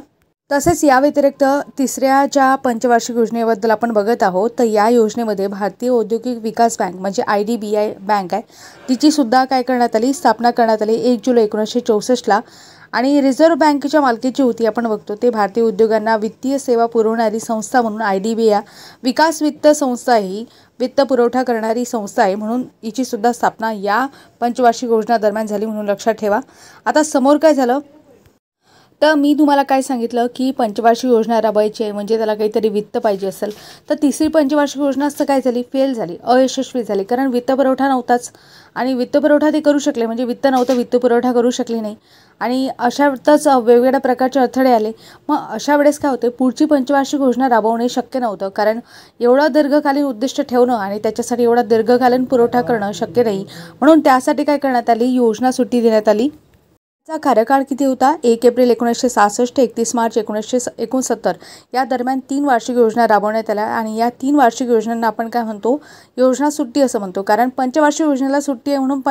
तसेच या व्यतिरिक्त तिसऱ्या ज्या पंचवार्षिक योजनेबद्दल आपण बघत आहोत, तर या योजनेमध्ये भारतीय औद्योगिक विकास बँक म्हणजे IDBI बँक आहे, तिची सुद्धा काय करण्यात आली, स्थापना करण्यात आली 1 जुलै 1964ला. आणि रिझर्व्ह बँकेच्या मालकीची होती आपण बघतो ते भारतीय उद्योगांना वित्तीय सेवा पुरवणारी संस्था म्हणून IDBI विकास वित्त संस्था ही वित्त पुरवठा करणारी संस्था आहे, म्हणून हिची सुद्धा स्थापना या पंचवार्षिक योजना दरम्यान झाली म्हणून लक्षात ठेवा. आता समोर काय झालं, तर मी तुम्हाला काय सांगितलं की पंचवार्षिक योजना राबवायची आहे म्हणजे त्याला काहीतरी वित्त पाहिजे असेल, तर तिसरी पंचवार्षिक योजना असं काय झाली, फेल झाली, अयशस्वी झाली, कारण वित्तपुरवठा नव्हताच. आणि वित्तपुरवठा ते करू शकले म्हणजे वित्त नव्हतं, वित्तपुरवठा करू शकले नाही. आणि अशातच वेगवेगळ्या प्रकारचे अडथळे आले. मग अशा वेळेस काय होते, पुढची पंचवार्षिक योजना राबवणे शक्य नव्हतं, कारण एवढं दीर्घकालीन उद्दिष्ट ठेवणं आणि त्याच्यासाठी एवढा दीर्घकालीन पुरवठा करणं शक्य नाही. म्हणून त्यासाठी काय करण्यात आली, योजना सुट्टी देण्यात आली. चा कार्यकाळ किती होता, 1 एप्रिल 1966 31 मार्च 1969 या दरम्यान 3 वार्षिक योजना राबवण्यात आल्या. आणि या 3 वार्षिक योजनांना आपण काय म्हणतो, योजना सुट्टी असं म्हणतो, कारण पंचवार्षिक योजनेला सुट्टी आहे म्हणून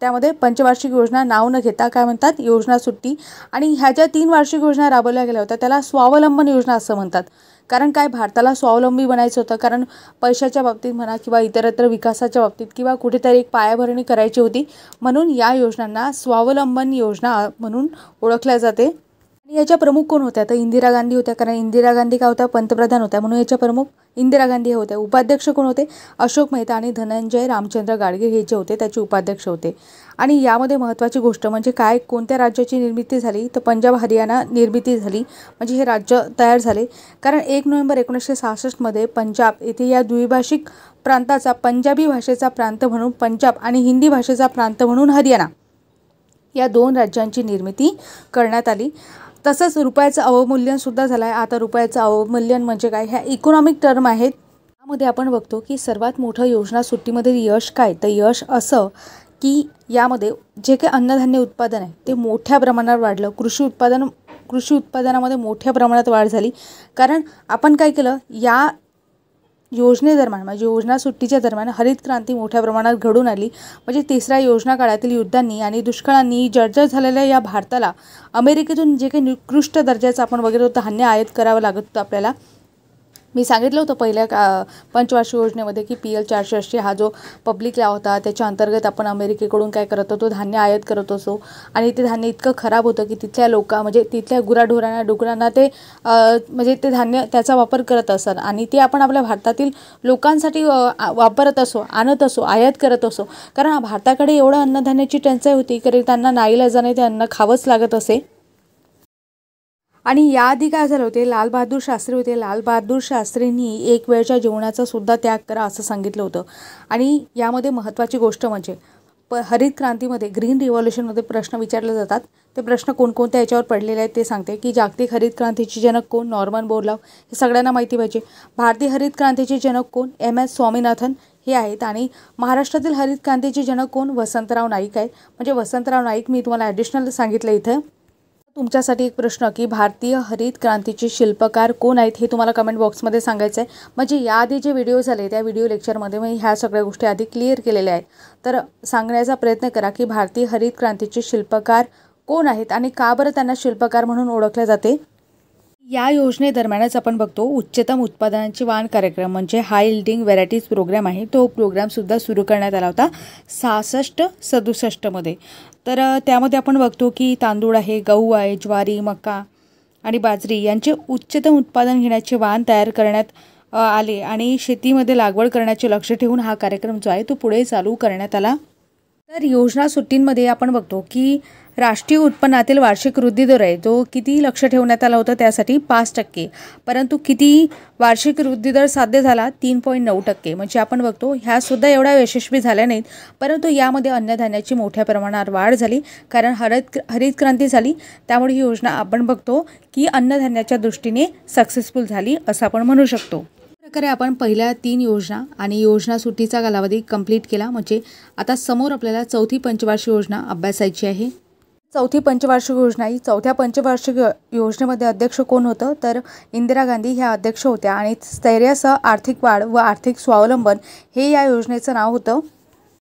त्यामध्ये पंचवार्षिक योजना नाव न घेता काय म्हणतात, योजना सुट्टी. आणि ह्या ज्या 3 वार्षिक योजना राबवल्या गेल्या होत्या त्याला स्वावलंबन योजना असं म्हणतात, कारण काय भारताला स्वावलंबी बनायचं होतं, कारण पैशाच्या बाबतीत म्हणा किंवा इतरत्र विकासाच्या बाबतीत किंवा कुठेतरी एक पायाभरणी करायची होती, म्हणून या योजनांना स्वावलंबन योजना म्हणून ओळखल्या जाते. आणि याच्या प्रमुख कोण होत्या, तर इंदिरा गांधी होत्या, कारण इंदिरा गांधी काय होत्या, पंतप्रधान होत्या, म्हणून याच्या प्रमुख इंदिरा गांधी होत्या. उपाध्यक्ष कोण होते, अशोक मेहता आणि धनंजय रामचंद्र गाडगीळ हे जे होते त्याचे उपाध्यक्ष होते. आणि यामध्ये महत्त्वाची गोष्ट म्हणजे काय, कोणत्या राज्याची निर्मिती झाली, तर पंजाब हरियाणा निर्मिती झाली, म्हणजे हे राज्य तयार झाले. कारण 1 नोव्हेंबर 1966 पंजाब येथे या द्विभाषिक प्रांताचा पंजाबी भाषेचा प्रांत म्हणून पंजाब आणि हिंदी भाषेचा प्रांत म्हणून हरियाणा या 2 राज्यांची निर्मिती करण्यात आली. तसंच रुपयाचं अवमूल्यनसुद्धा झालं आहे. आता रुपयाचं अवमूल्यन म्हणजे काय, ह्या इकॉनॉमिक टर्म आहेत. यामध्ये आपण बघतो की सर्वात मोठं योजना सुट्टीमध्ये यश काय, तर यश असं की यामध्ये जे काही अन्नधान्य उत्पादन आहे ते मोठ्या प्रमाणावर वाढलं. कृषी उत्पादनामध्ये मोठ्या प्रमाणात वाढ झाली, कारण आपण काय केलं, या योजनेदरम्यान म्हणजे योजना सुट्टीच्या दरम्यान हरित क्रांती मोठ्या प्रमाणात घडून आली. म्हणजे तिसऱ्या योजना काळातील युद्धांनी आणि दुष्काळांनी जर्जर झालेल्या या भारताला अमेरिकेतून जे काही निकृष्ट दर्जाचं आपण वगैरे धान्य आयात करावं लागत होतं आपल्याला. मी सांगितलं होतं पहिल्या पंचवार्षिक योजनेमध्ये की PL 480 हा जो पब्लिक लॉ होता त्याच्या अंतर्गत आपण अमेरिकेकडून काय करत होतो, धान्य आयात करत असो. आणि ते धान्य इतकं खराब होतं की तिथल्या म्हणजे तिथल्या गुराढोरांना ते म्हणजे ते धान्य त्याचा वापर करत असत आणि ते आपण आपल्या भारतातील लोकांसाठी वापरत असो, आणत असो, आयात करत असो, कारण भारताकडे एवढं अन्नधान्याची टंचाई होती की त्यांना नाईलाजाने ते अन्न खावंच लागत असे. आणि याआधी काय झालं होते, लालबहादूर शास्त्री होते, लालबहादूर शास्त्रींनी एक वेळच्या जेवणाचा सुद्धा त्याग करा असं सांगितलं होतं. आणि यामध्ये महत्त्वाची गोष्ट म्हणजे हरित क्रांतीमध्ये ग्रीन रिव्हॉल्युशनमध्ये प्रश्न विचारले जातात. ते प्रश्न कोणकोणत्या याच्यावर पडलेले आहेत ते सांगते की जागतिक हरित क्रांतीचे जनक कोण, नॉर्मन बोरलॉग, हे सगळ्यांना माहिती पाहिजे. भारतीय हरित क्रांतीचे जनक कोण, MS स्वामीनाथन हे आहेत. आणि महाराष्ट्रातील हरित क्रांतीचे जनक कोण, वसंतराव नाईक आहेत. म्हणजे वसंतराव नाईक मी तुम्हाला ॲडिशनल सांगितलं इथं. तुमच्यासाठी एक प्रश्न की भारतीय हरित क्रांतीचे शिल्पकार कोण आहेत हे तुम्हाला कमेंट बॉक्समध्ये सांगायचं आहे. म्हणजे याआधी जे व्हिडिओ झाले त्या व्हिडिओ लेक्चरमध्ये मी ह्या सगळ्या गोष्टी आधी क्लिअर केलेल्या आहेत. तर सांगण्याचा प्रयत्न करा की भारतीय हरित क्रांतीचे शिल्पकार कोण आहेत आणि का बरं त्यांना शिल्पकार म्हणून ओळखले जाते. या योजनेदरम्यानच आपण बघतो उच्चतम उत्पादनांची वाण कार्यक्रम म्हणजे हाय यील्डिंग व्हरायटीज प्रोग्राम आहे, तो प्रोग्रामसुद्धा सुरू करण्यात आला होता 66-67 तर त्यामध्ये आपण बघतो की तांदूळ आहे, गहू आहे, ज्वारी, मका आणि बाजरी यांचे उच्चतम उत्पादन घेण्याचे वाण तयार करण्यात आले आणि शेतीमध्ये लागवड करण्याचे लक्ष ठेवून हा कार्यक्रम जो आहे तो पुढे चालू करण्यात आला. तर योजना सुट्टींमध्ये आपण बघतो की राष्ट्रीय उत्पन्नातील वार्षिक वृद्धी दर आहे तो किती लक्ष ठेवण्यात आला होता, त्यासाठी 5%, परंतु किती वार्षिक वृद्धी दर साध्य झाला, 3.9%. म्हणजे आपण बघतो ह्यासुद्धा एवढ्या यशस्वी झाल्या नाहीत, परंतु यामध्ये अन्नधान्याची मोठ्या प्रमाणावर वाढ झाली, कारण हरित क्रांती झाली. त्यामुळे ही योजना आपण बघतो की अन्नधान्याच्या दृष्टीने सक्सेसफुल झाली असं आपण म्हणू शकतो. प्रकारे आपण पहिल्या 3 योजना आणि योजना सुट्टीचा कालावधी कंप्लीट केला. म्हणजे आता समोर आपल्याला चौथी पंचवार्षिक योजना अभ्यासायची आहे. चौथी पंचवार्षिक योजना ही चौथ्या पंचवार्षिक योजनेमध्ये अध्यक्ष कोण होतं, तर इंदिरा गांधी ह्या अध्यक्ष होत्या. आणि स्थैर्यासह आर्थिक वाढ व आर्थिक स्वावलंबन हे या योजनेचं नाव होतं.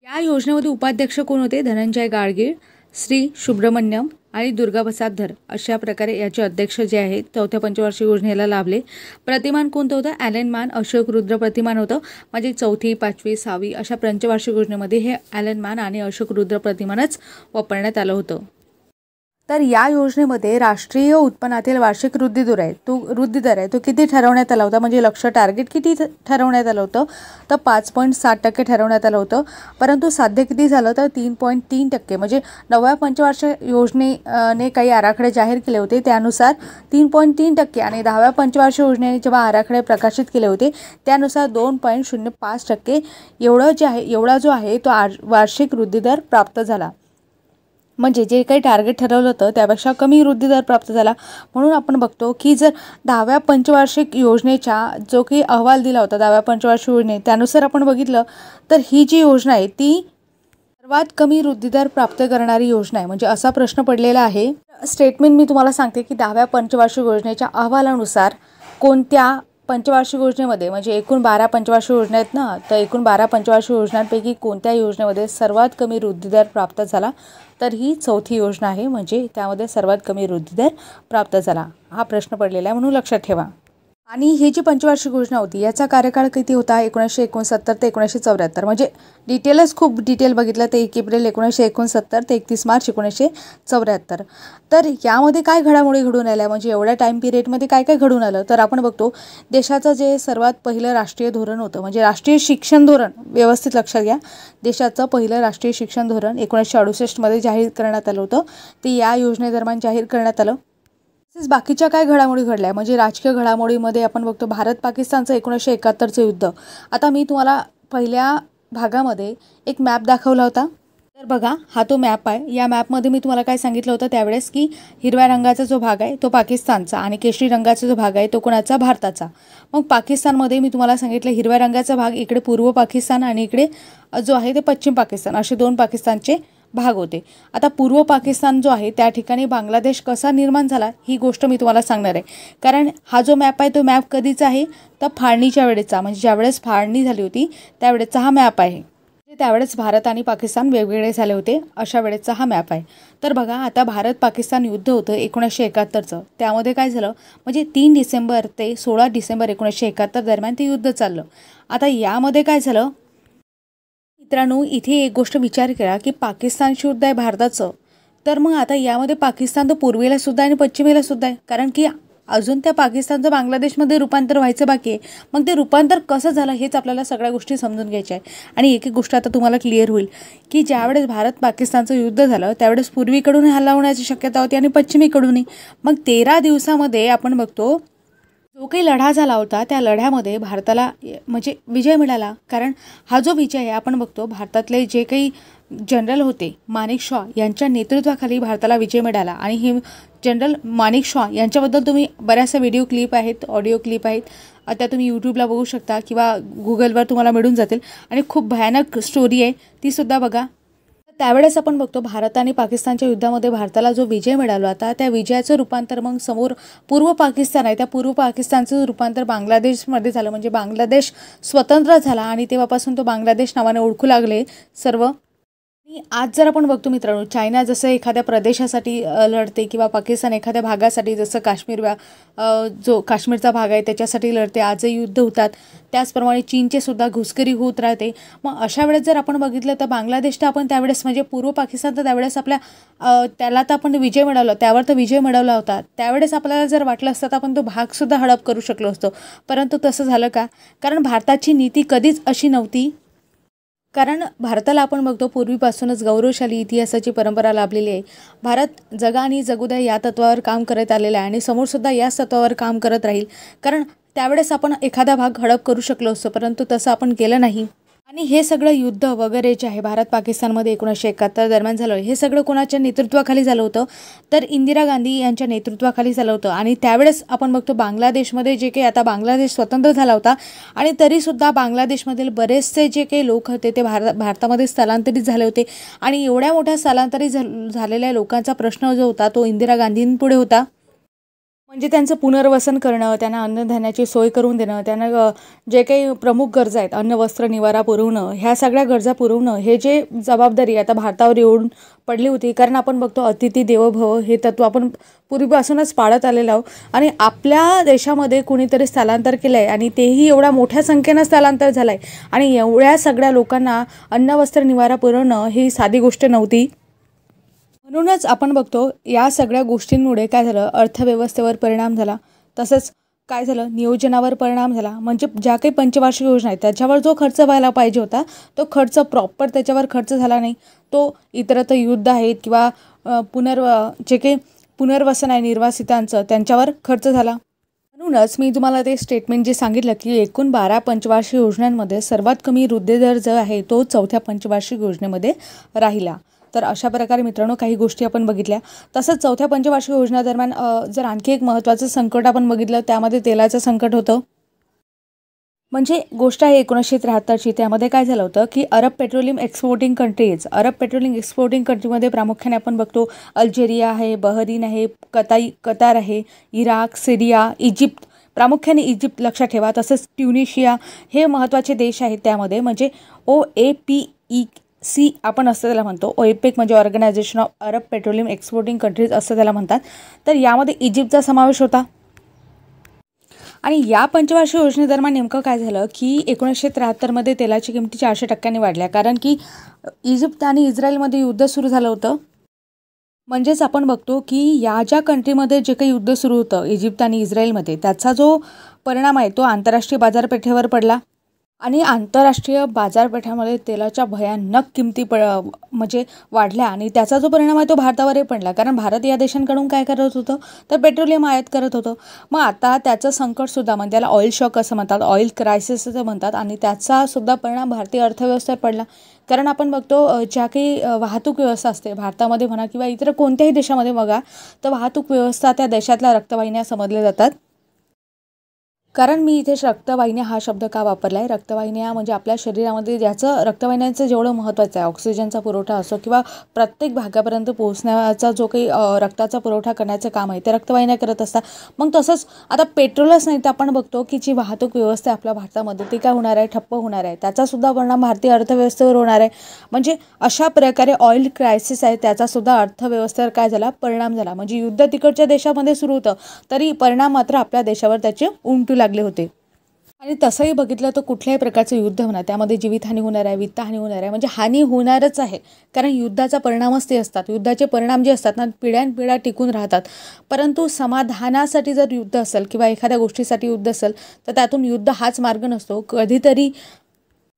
या योजनेमध्ये उपाध्यक्ष कोण होते, धनंजय गाडगीळ, श्री सुब्रमण्यम आणि दुर्गा प्रसाद धर अशा प्रकारे याचे अध्यक्ष जे आहेत चौथ्या पंचवार्षिक योजनेला लाभले. प्रतिमान कोणतं होतं? ॲलन मान अशोक रुद्र प्रतिमान होतं. म्हणजे चौथी, पाचवी, सहावी अशा पंचवार्षिक योजनेमध्ये हे ॲलन मान आणि अशोक रुद्र प्रतिमानच वापरण्यात आलं होतं. तर या योजनेमध्ये राष्ट्रीय उत्पन्नातील वार्षिक वृद्धी दर आहे तो किती ठरवण्यात आला होता? म्हणजे लक्ष्य टार्गेट किती ठरवण्यात आलं होतं? तर 5.7% ठरवण्यात आलं होतं. परंतु साध्य किती झालं? तर 3.3%. म्हणजे 9व्या पंचवार्षिक योजनेने काही आराखडे जाहीर केले होते त्यानुसार 3.3% आणि 10व्या पंचवार्षिक योजनेने जेव्हा आराखडे प्रकाशित केले होते त्यानुसार 2.05% एवढा जो आहे तो वार्षिक वृद्धी दर प्राप्त झाला. म्हणजे जे काही टार्गेट ठरवलं होतं त्यापेक्षा कमी वृद्धी दर प्राप्त झाला. म्हणून आपण बघतो की जर 10व्या पंचवार्षिक योजनेचा जो काही अहवाल दिला होता 10व्या पंचवार्षिक योजने त्यानुसार आपण बघितलं तर ही जी योजना आहे ती सर्वात कमी वृद्धी दर प्राप्त करणारी योजना आहे. म्हणजे असा प्रश्न पडलेला आहे. स्टेटमेंट मी तुम्हाला सांगते की 10व्या पंचवार्षिक योजनेच्या अहवालानुसार कोणत्या पंचवार्षिक योजनेमध्ये, म्हणजे एकूण 12 पंचवार्षिक योजना आहेत ना, तर एकूण 12 पंचवार्षिक योजनांपैकी कोणत्या योजनेमध्ये सर्वात कमी वृद्धी दर प्राप्त झाला? तर ही चौथी योजना आहे. म्हणजे त्यामध्ये सर्वात कमी वृद्धी दर प्राप्त झाला हा प्रश्न पडलेला आहे, म्हणून लक्षात ठेवा. आणि ही जी पंचवार्षिक योजना होती याचा कार्यकाळ किती होता? 1969 ते 1974. म्हणजे खूप डिटेल बघितलं तर 1 एप्रिल 1969 ते 31 मार्च 1974. तर यामध्ये काय घडामोडी घडून आल्या? म्हणजे एवढ्या टाईम पिरियडमध्ये काय काय घडून आलं? तर आपण बघतो देशाचं जे सर्वात पहिलं राष्ट्रीय धोरण होतं, म्हणजे राष्ट्रीय शिक्षण धोरण, व्यवस्थित लक्षात घ्या, देशाचं पहिलं राष्ट्रीय शिक्षण धोरण 1968 जाहीर करण्यात आलं होतं. ते या योजनेदरम्यान जाहीर करण्यात आलं. तसेच बाकीच्या काय घडामोडी घडल्या? म्हणजे राजकीय घडामोडीमध्ये आपण बघतो भारत पाकिस्तानचं 1971चं युद्ध. आता मी तुम्हाला पहिल्या भागामध्ये एक मॅप दाखवला होता. तर बघा हा तो मॅप आहे. या मॅपमध्ये मी तुम्हाला काय सांगितलं होतं त्यावेळेस की हिरव्या रंगाचा जो भाग आहे तो पाकिस्तानचा आणि केशरी रंगाचा जो भाग आहे तो कोणाचा? भारताचा. मग पाकिस्तानमध्ये मी तुम्हाला सांगितलं हिरव्या रंगाचा भाग इकडे पूर्व पाकिस्तान आणि इकडे जो आहे ते पश्चिम पाकिस्तान, असे 2 पाकिस्तानचे भाग होते. आता पूर्व पाकिस्तान जो आहे त्या ठिकाणी बांगलादेश कसा निर्माण झाला ही गोष्ट मी तुम्हाला सांगणार आहे. कारण हा जो मॅप आहे तो मॅप कधीचा आहे? तर फाळणीच्या वेळेचा, म्हणजे ज्यावेळेस फाळणी झाली होती त्यावेळेचा हा मॅप आहे. त्यावेळेस भारत आणि पाकिस्तान वेगवेगळे झाले होते अशा वेळेचा हा मॅप आहे. तर बघा आता भारत पाकिस्तान युद्ध होतं 1971चं. त्यामध्ये काय झालं? म्हणजे 3 डिसेंबर ते 16 डिसेंबर 1971 दरम्यान ते युद्ध चाललं. आता यामध्ये काय झालं मित्रांनो? इथे एक गोष्ट विचार करा की पाकिस्तानशी युद्ध आहे भारताचं, तर मग आता यामध्ये पाकिस्तान तर पूर्वेला सुद्धा आणि पश्चिमेला सुद्धा आहे. कारण की अजून त्या पाकिस्तानचं बांगलादेशमध्ये रूपांतर व्हायचं बाकी आहे. मग ते रूपांतर कसं झालं हेच आपल्याला सगळ्या गोष्टी समजून घ्यायच्या आहे. आणि एक एक गोष्ट आता तुम्हाला क्लिअर होईल की ज्यावेळेस भारत पाकिस्तानचं युद्ध झालं त्यावेळेस पूर्वीकडून हल्ला होण्याची शक्यता होती आणि पश्चिमेकडूनही. मग 13 दिवसामध्ये आपण बघतो जो काही लढा झाला होता त्या लढ्यामध्ये भारताला म्हणजे विजय मिळाला. कारण हा जो विजय आहे आपण बघतो भारतातले जे काही जनरल होते माणिक शॉ यांच्या नेतृत्वाखाली भारताला विजय मिळाला. आणि हे जनरल माणिक शॉ यांच्याबद्दल तुम्ही बऱ्याचशा व्हिडिओ क्लिप आहेत, ऑडिओ क्लिप आहेत, त्या तुम्ही यूट्यूबला बघू शकता किंवा गुगलवर तुम्हाला मिळून जातील. आणि खूप भयानक स्टोरी आहे तीसुद्धा बघा. त्यावेळेस आपण बघतो भारत आणि पाकिस्तानच्या युद्धामध्ये भारताला जो विजय मिळाला होता त्या विजयाचं रूपांतर मग समोर पूर्व पाकिस्तान आहे त्या पूर्व पाकिस्तानचं रूपांतर बांगलादेशमध्ये झालं. म्हणजे बांगलादेश स्वतंत्र झाला आणि तेव्हापासून तो बांगलादेश नावाने ओळखू लागले सर्व. आणि आज जर आपण बघतो मित्रांनो चायना जसं एखाद्या प्रदेशासाठी लढते किंवा पाकिस्तान एखाद्या भागासाठी, जसं जो काश्मीरचा भाग आहे त्याच्यासाठी लढते, आजही युद्ध होतात. त्याचप्रमाणे चीनचे सुद्धा घुसखोरी होत राहते. मग अशा वेळेस जर आपण बघितलं तर बांगलादेश तर आपण त्यावेळेस म्हणजे पूर्व पाकिस्तान तर त्यावेळेस त्याला तर आपण विजय मिळवला, त्यावर तर विजय मिळवला होता. त्यावेळेस आपल्याला जर वाटलं असतं तर आपण तो भागसुद्धा हडप करू शकलो असतो. परंतु तसं झालं का? कारण भारताची नीती कधीच अशी नव्हती. कारण भारताला आपण बघतो पूर्वीपासूनच गौरवशाली इतिहासाची परंपरा लाभलेली आहे. भारत जगा आणि जगू द्या या तत्वावर काम करत आलेला आहे आणि समोरसुद्धा याच तत्वावर काम करत राहील. कारण त्यावेळेस आपण एखादा भाग हडप करू शकलो असतो परंतु तसं आपण केलं नाही. आणि हे सगळं युद्ध वगैरे जे आहे भारत पाकिस्तानमध्ये 1971 दरम्यान झालं, हे सगळं कोणाच्या नेतृत्वाखाली झालं होतं? तर इंदिरा गांधी यांच्या नेतृत्वाखाली झालं होतं. आणि त्यावेळेस आपण बघतो बांगलादेशमध्ये जे काही आता बांगलादेश स्वतंत्र झाला होता आणि तरीसुद्धा बांगलादेशमधील बरेचसे जे काही लोक होते ते भारतामध्ये स्थलांतरित झाले होते. आणि एवढ्या मोठ्या स्थलांतरित झालेल्या लोकांचा प्रश्न जो होता तो इंदिरा गांधींपुढे होता. म्हणजे त्यांचं पुनर्वसन करणं, त्यांना अन्नधान्याची सोय करून देणं, त्यांना जे काही प्रमुख गरजा आहेत, अन्न, वस्त्र, निवारा पुरवणं, ह्या सगळ्या गरजा पुरवणं, हे जे जबाबदारी आता भारतावर येऊन पडली होती. कारण आपण बघतो अतिथी देवो भव हे तत्त्व आपण पूर्वीपासूनच पाळत आलेलो आहोत आणि आपल्या देशामध्ये कुणीतरी स्थलांतर केलं आहे आणि तेही एवढ्या मोठ्या संख्येनं स्थलांतर झालं आहे आणि एवढ्या सगळ्या लोकांना अन्न, वस्त्र, निवारा पुरवणं ही साधी गोष्ट नव्हती. म्हणूनच आपण बघतो या सगळ्या गोष्टींमुळे काय झालं, अर्थव्यवस्थेवर परिणाम झाला. तसंच काय झालं, नियोजनावर परिणाम झाला. म्हणजे ज्या काही पंचवार्षिक योजना आहेत त्याच्यावर जो खर्च व्हायला पाहिजे होता तो खर्च प्रॉपर त्याच्यावर खर्च झाला नाही. तो इतरत्र युद्ध आहेत किंवा जे काही पुनर्वसन आहे निर्वासितांचं त्यांच्यावर खर्च झाला. म्हणूनच मी तुम्हाला ते स्टेटमेंट जे सांगितलं की एकूण 12 पंचवार्षिक योजनांमध्ये सर्वात कमी वृद्धी दर जो आहे तो 4थ्या पंचवार्षिक योजनेमध्ये राहिला. तर अशा प्रकारे मित्रांनो काही गोष्टी आपण बघितल्या. तसंच 4थ्या पंचवार्षिक योजनेदरम्यान जर आणखी एक महत्त्वाचं संकट आपण बघितलं त्यामध्ये तेलाचं संकट होतं. म्हणजे गोष्ट आहे 1973ची. त्यामध्ये काय झालं होतं की अरब पेट्रोलियम एक्सपोर्टिंग कंट्रीमध्ये प्रामुख्याने आपण बघतो अल्जेरिया आहे, बहरीन आहे, कतार आहे, इराक, सिरिया, इजिप्त, प्रामुख्याने इजिप्त लक्षात ठेवा. तसंच ट्युनिशिया हे महत्त्वाचे देश आहेत. त्यामध्ये म्हणजे OAPEC आपण असं त्याला म्हणतो. OPEC म्हणजे organisation of Arab petroleum exporting countries असं त्याला म्हणतात. तर यामध्ये इजिप्तचा समावेश होता. आणि या पंचवार्षिक योजनेदरम्यान नेमकं काय झालं की 1973मध्ये तेलाची किमती 400% वाढल्या. कारण की इजिप्त आणि इस्रायलमध्ये युद्ध सुरू झालं होतं. म्हणजेच आपण बघतो की या ज्या कंट्रीमध्ये जे काही युद्ध सुरू होतं इजिप्त आणि इस्रायलमध्ये त्याचा जो परिणाम आहे तो आंतरराष्ट्रीय बाजारपेठेवर पडला. आणि आंतरराष्ट्रीय बाजारपेठामध्ये तेलाच्या भयानक किमती म्हणजे वाढल्या आणि त्याचा जो परिणाम आहे तो भारतावरही पडला. कारण भारत या देशांकडून काय करत होतं तर पेट्रोलियम आयात करत होतं. मग आता त्याचं संकटसुद्धा म्हणजे त्याला ऑइल शॉक असं म्हणतात, ऑइल क्रायसिस असं म्हणतात आणि त्याचासुद्धा परिणाम भारतीय अर्थव्यवस्थेवर पडला. कारण आपण बघतो ज्या काही वाहतूक व्यवस्था असते भारतामध्ये म्हणा किंवा इतर कोणत्याही देशामध्ये बघा तर वाहतूक व्यवस्था त्या देशातल्या रक्तवाहिन्या समजल्या जातात. कारण मी इथे रक्तवाहिन्या हा शब्द का वापरला आहे. रक्तवाहिन्या म्हणजे आपल्या शरीरामध्ये ज्याचं रक्तवाहिन्यांचं जेवढं महत्त्वाचं आहे ऑक्सिजनचा पुरवठा असो किंवा प्रत्येक भागापर्यंत पोहोचण्याचा जो काही रक्ताचा पुरवठा करण्याचं काम आहे ते रक्तवाहिन्या करत असतात. मग तसंच आता पेट्रोलच नाही तर आपण बघतो की जी वाहतूक व्यवस्था आपल्या भारतामध्ये ती काय होणार आहे, ठप्प होणार आहे. त्याचासुद्धा परिणाम भारतीय अर्थव्यवस्थेवर होणार आहे. म्हणजे अशा प्रकारे ऑइल क्रायसिस आहे त्याचासुद्धा अर्थव्यवस्थेवर काय झाला, परिणाम झाला. म्हणजे युद्ध तिकडच्या देशामध्ये सुरू होतं तरी परिणाम मात्र आपल्या देशावर त्याचे उमटू लागले होते. आणि तसंही बघितलं तर कुठल्याही प्रकारचं युद्ध होणार त्यामध्ये जीवितहानी होणार आहे, वित्तहानी होणार आहे. म्हणजे हानी होणारच आहे. कारण युद्धाचा परिणामच ते असतात. युद्धाचे परिणाम जे असतात ना पिढ्यानपिढ्या टिकून राहतात. परंतु समाधानासाठी जर युद्ध असेल किंवा एखाद्या गोष्टीसाठी युद्ध असेल तर त्यातून युद्ध हाच मार्ग नसतो.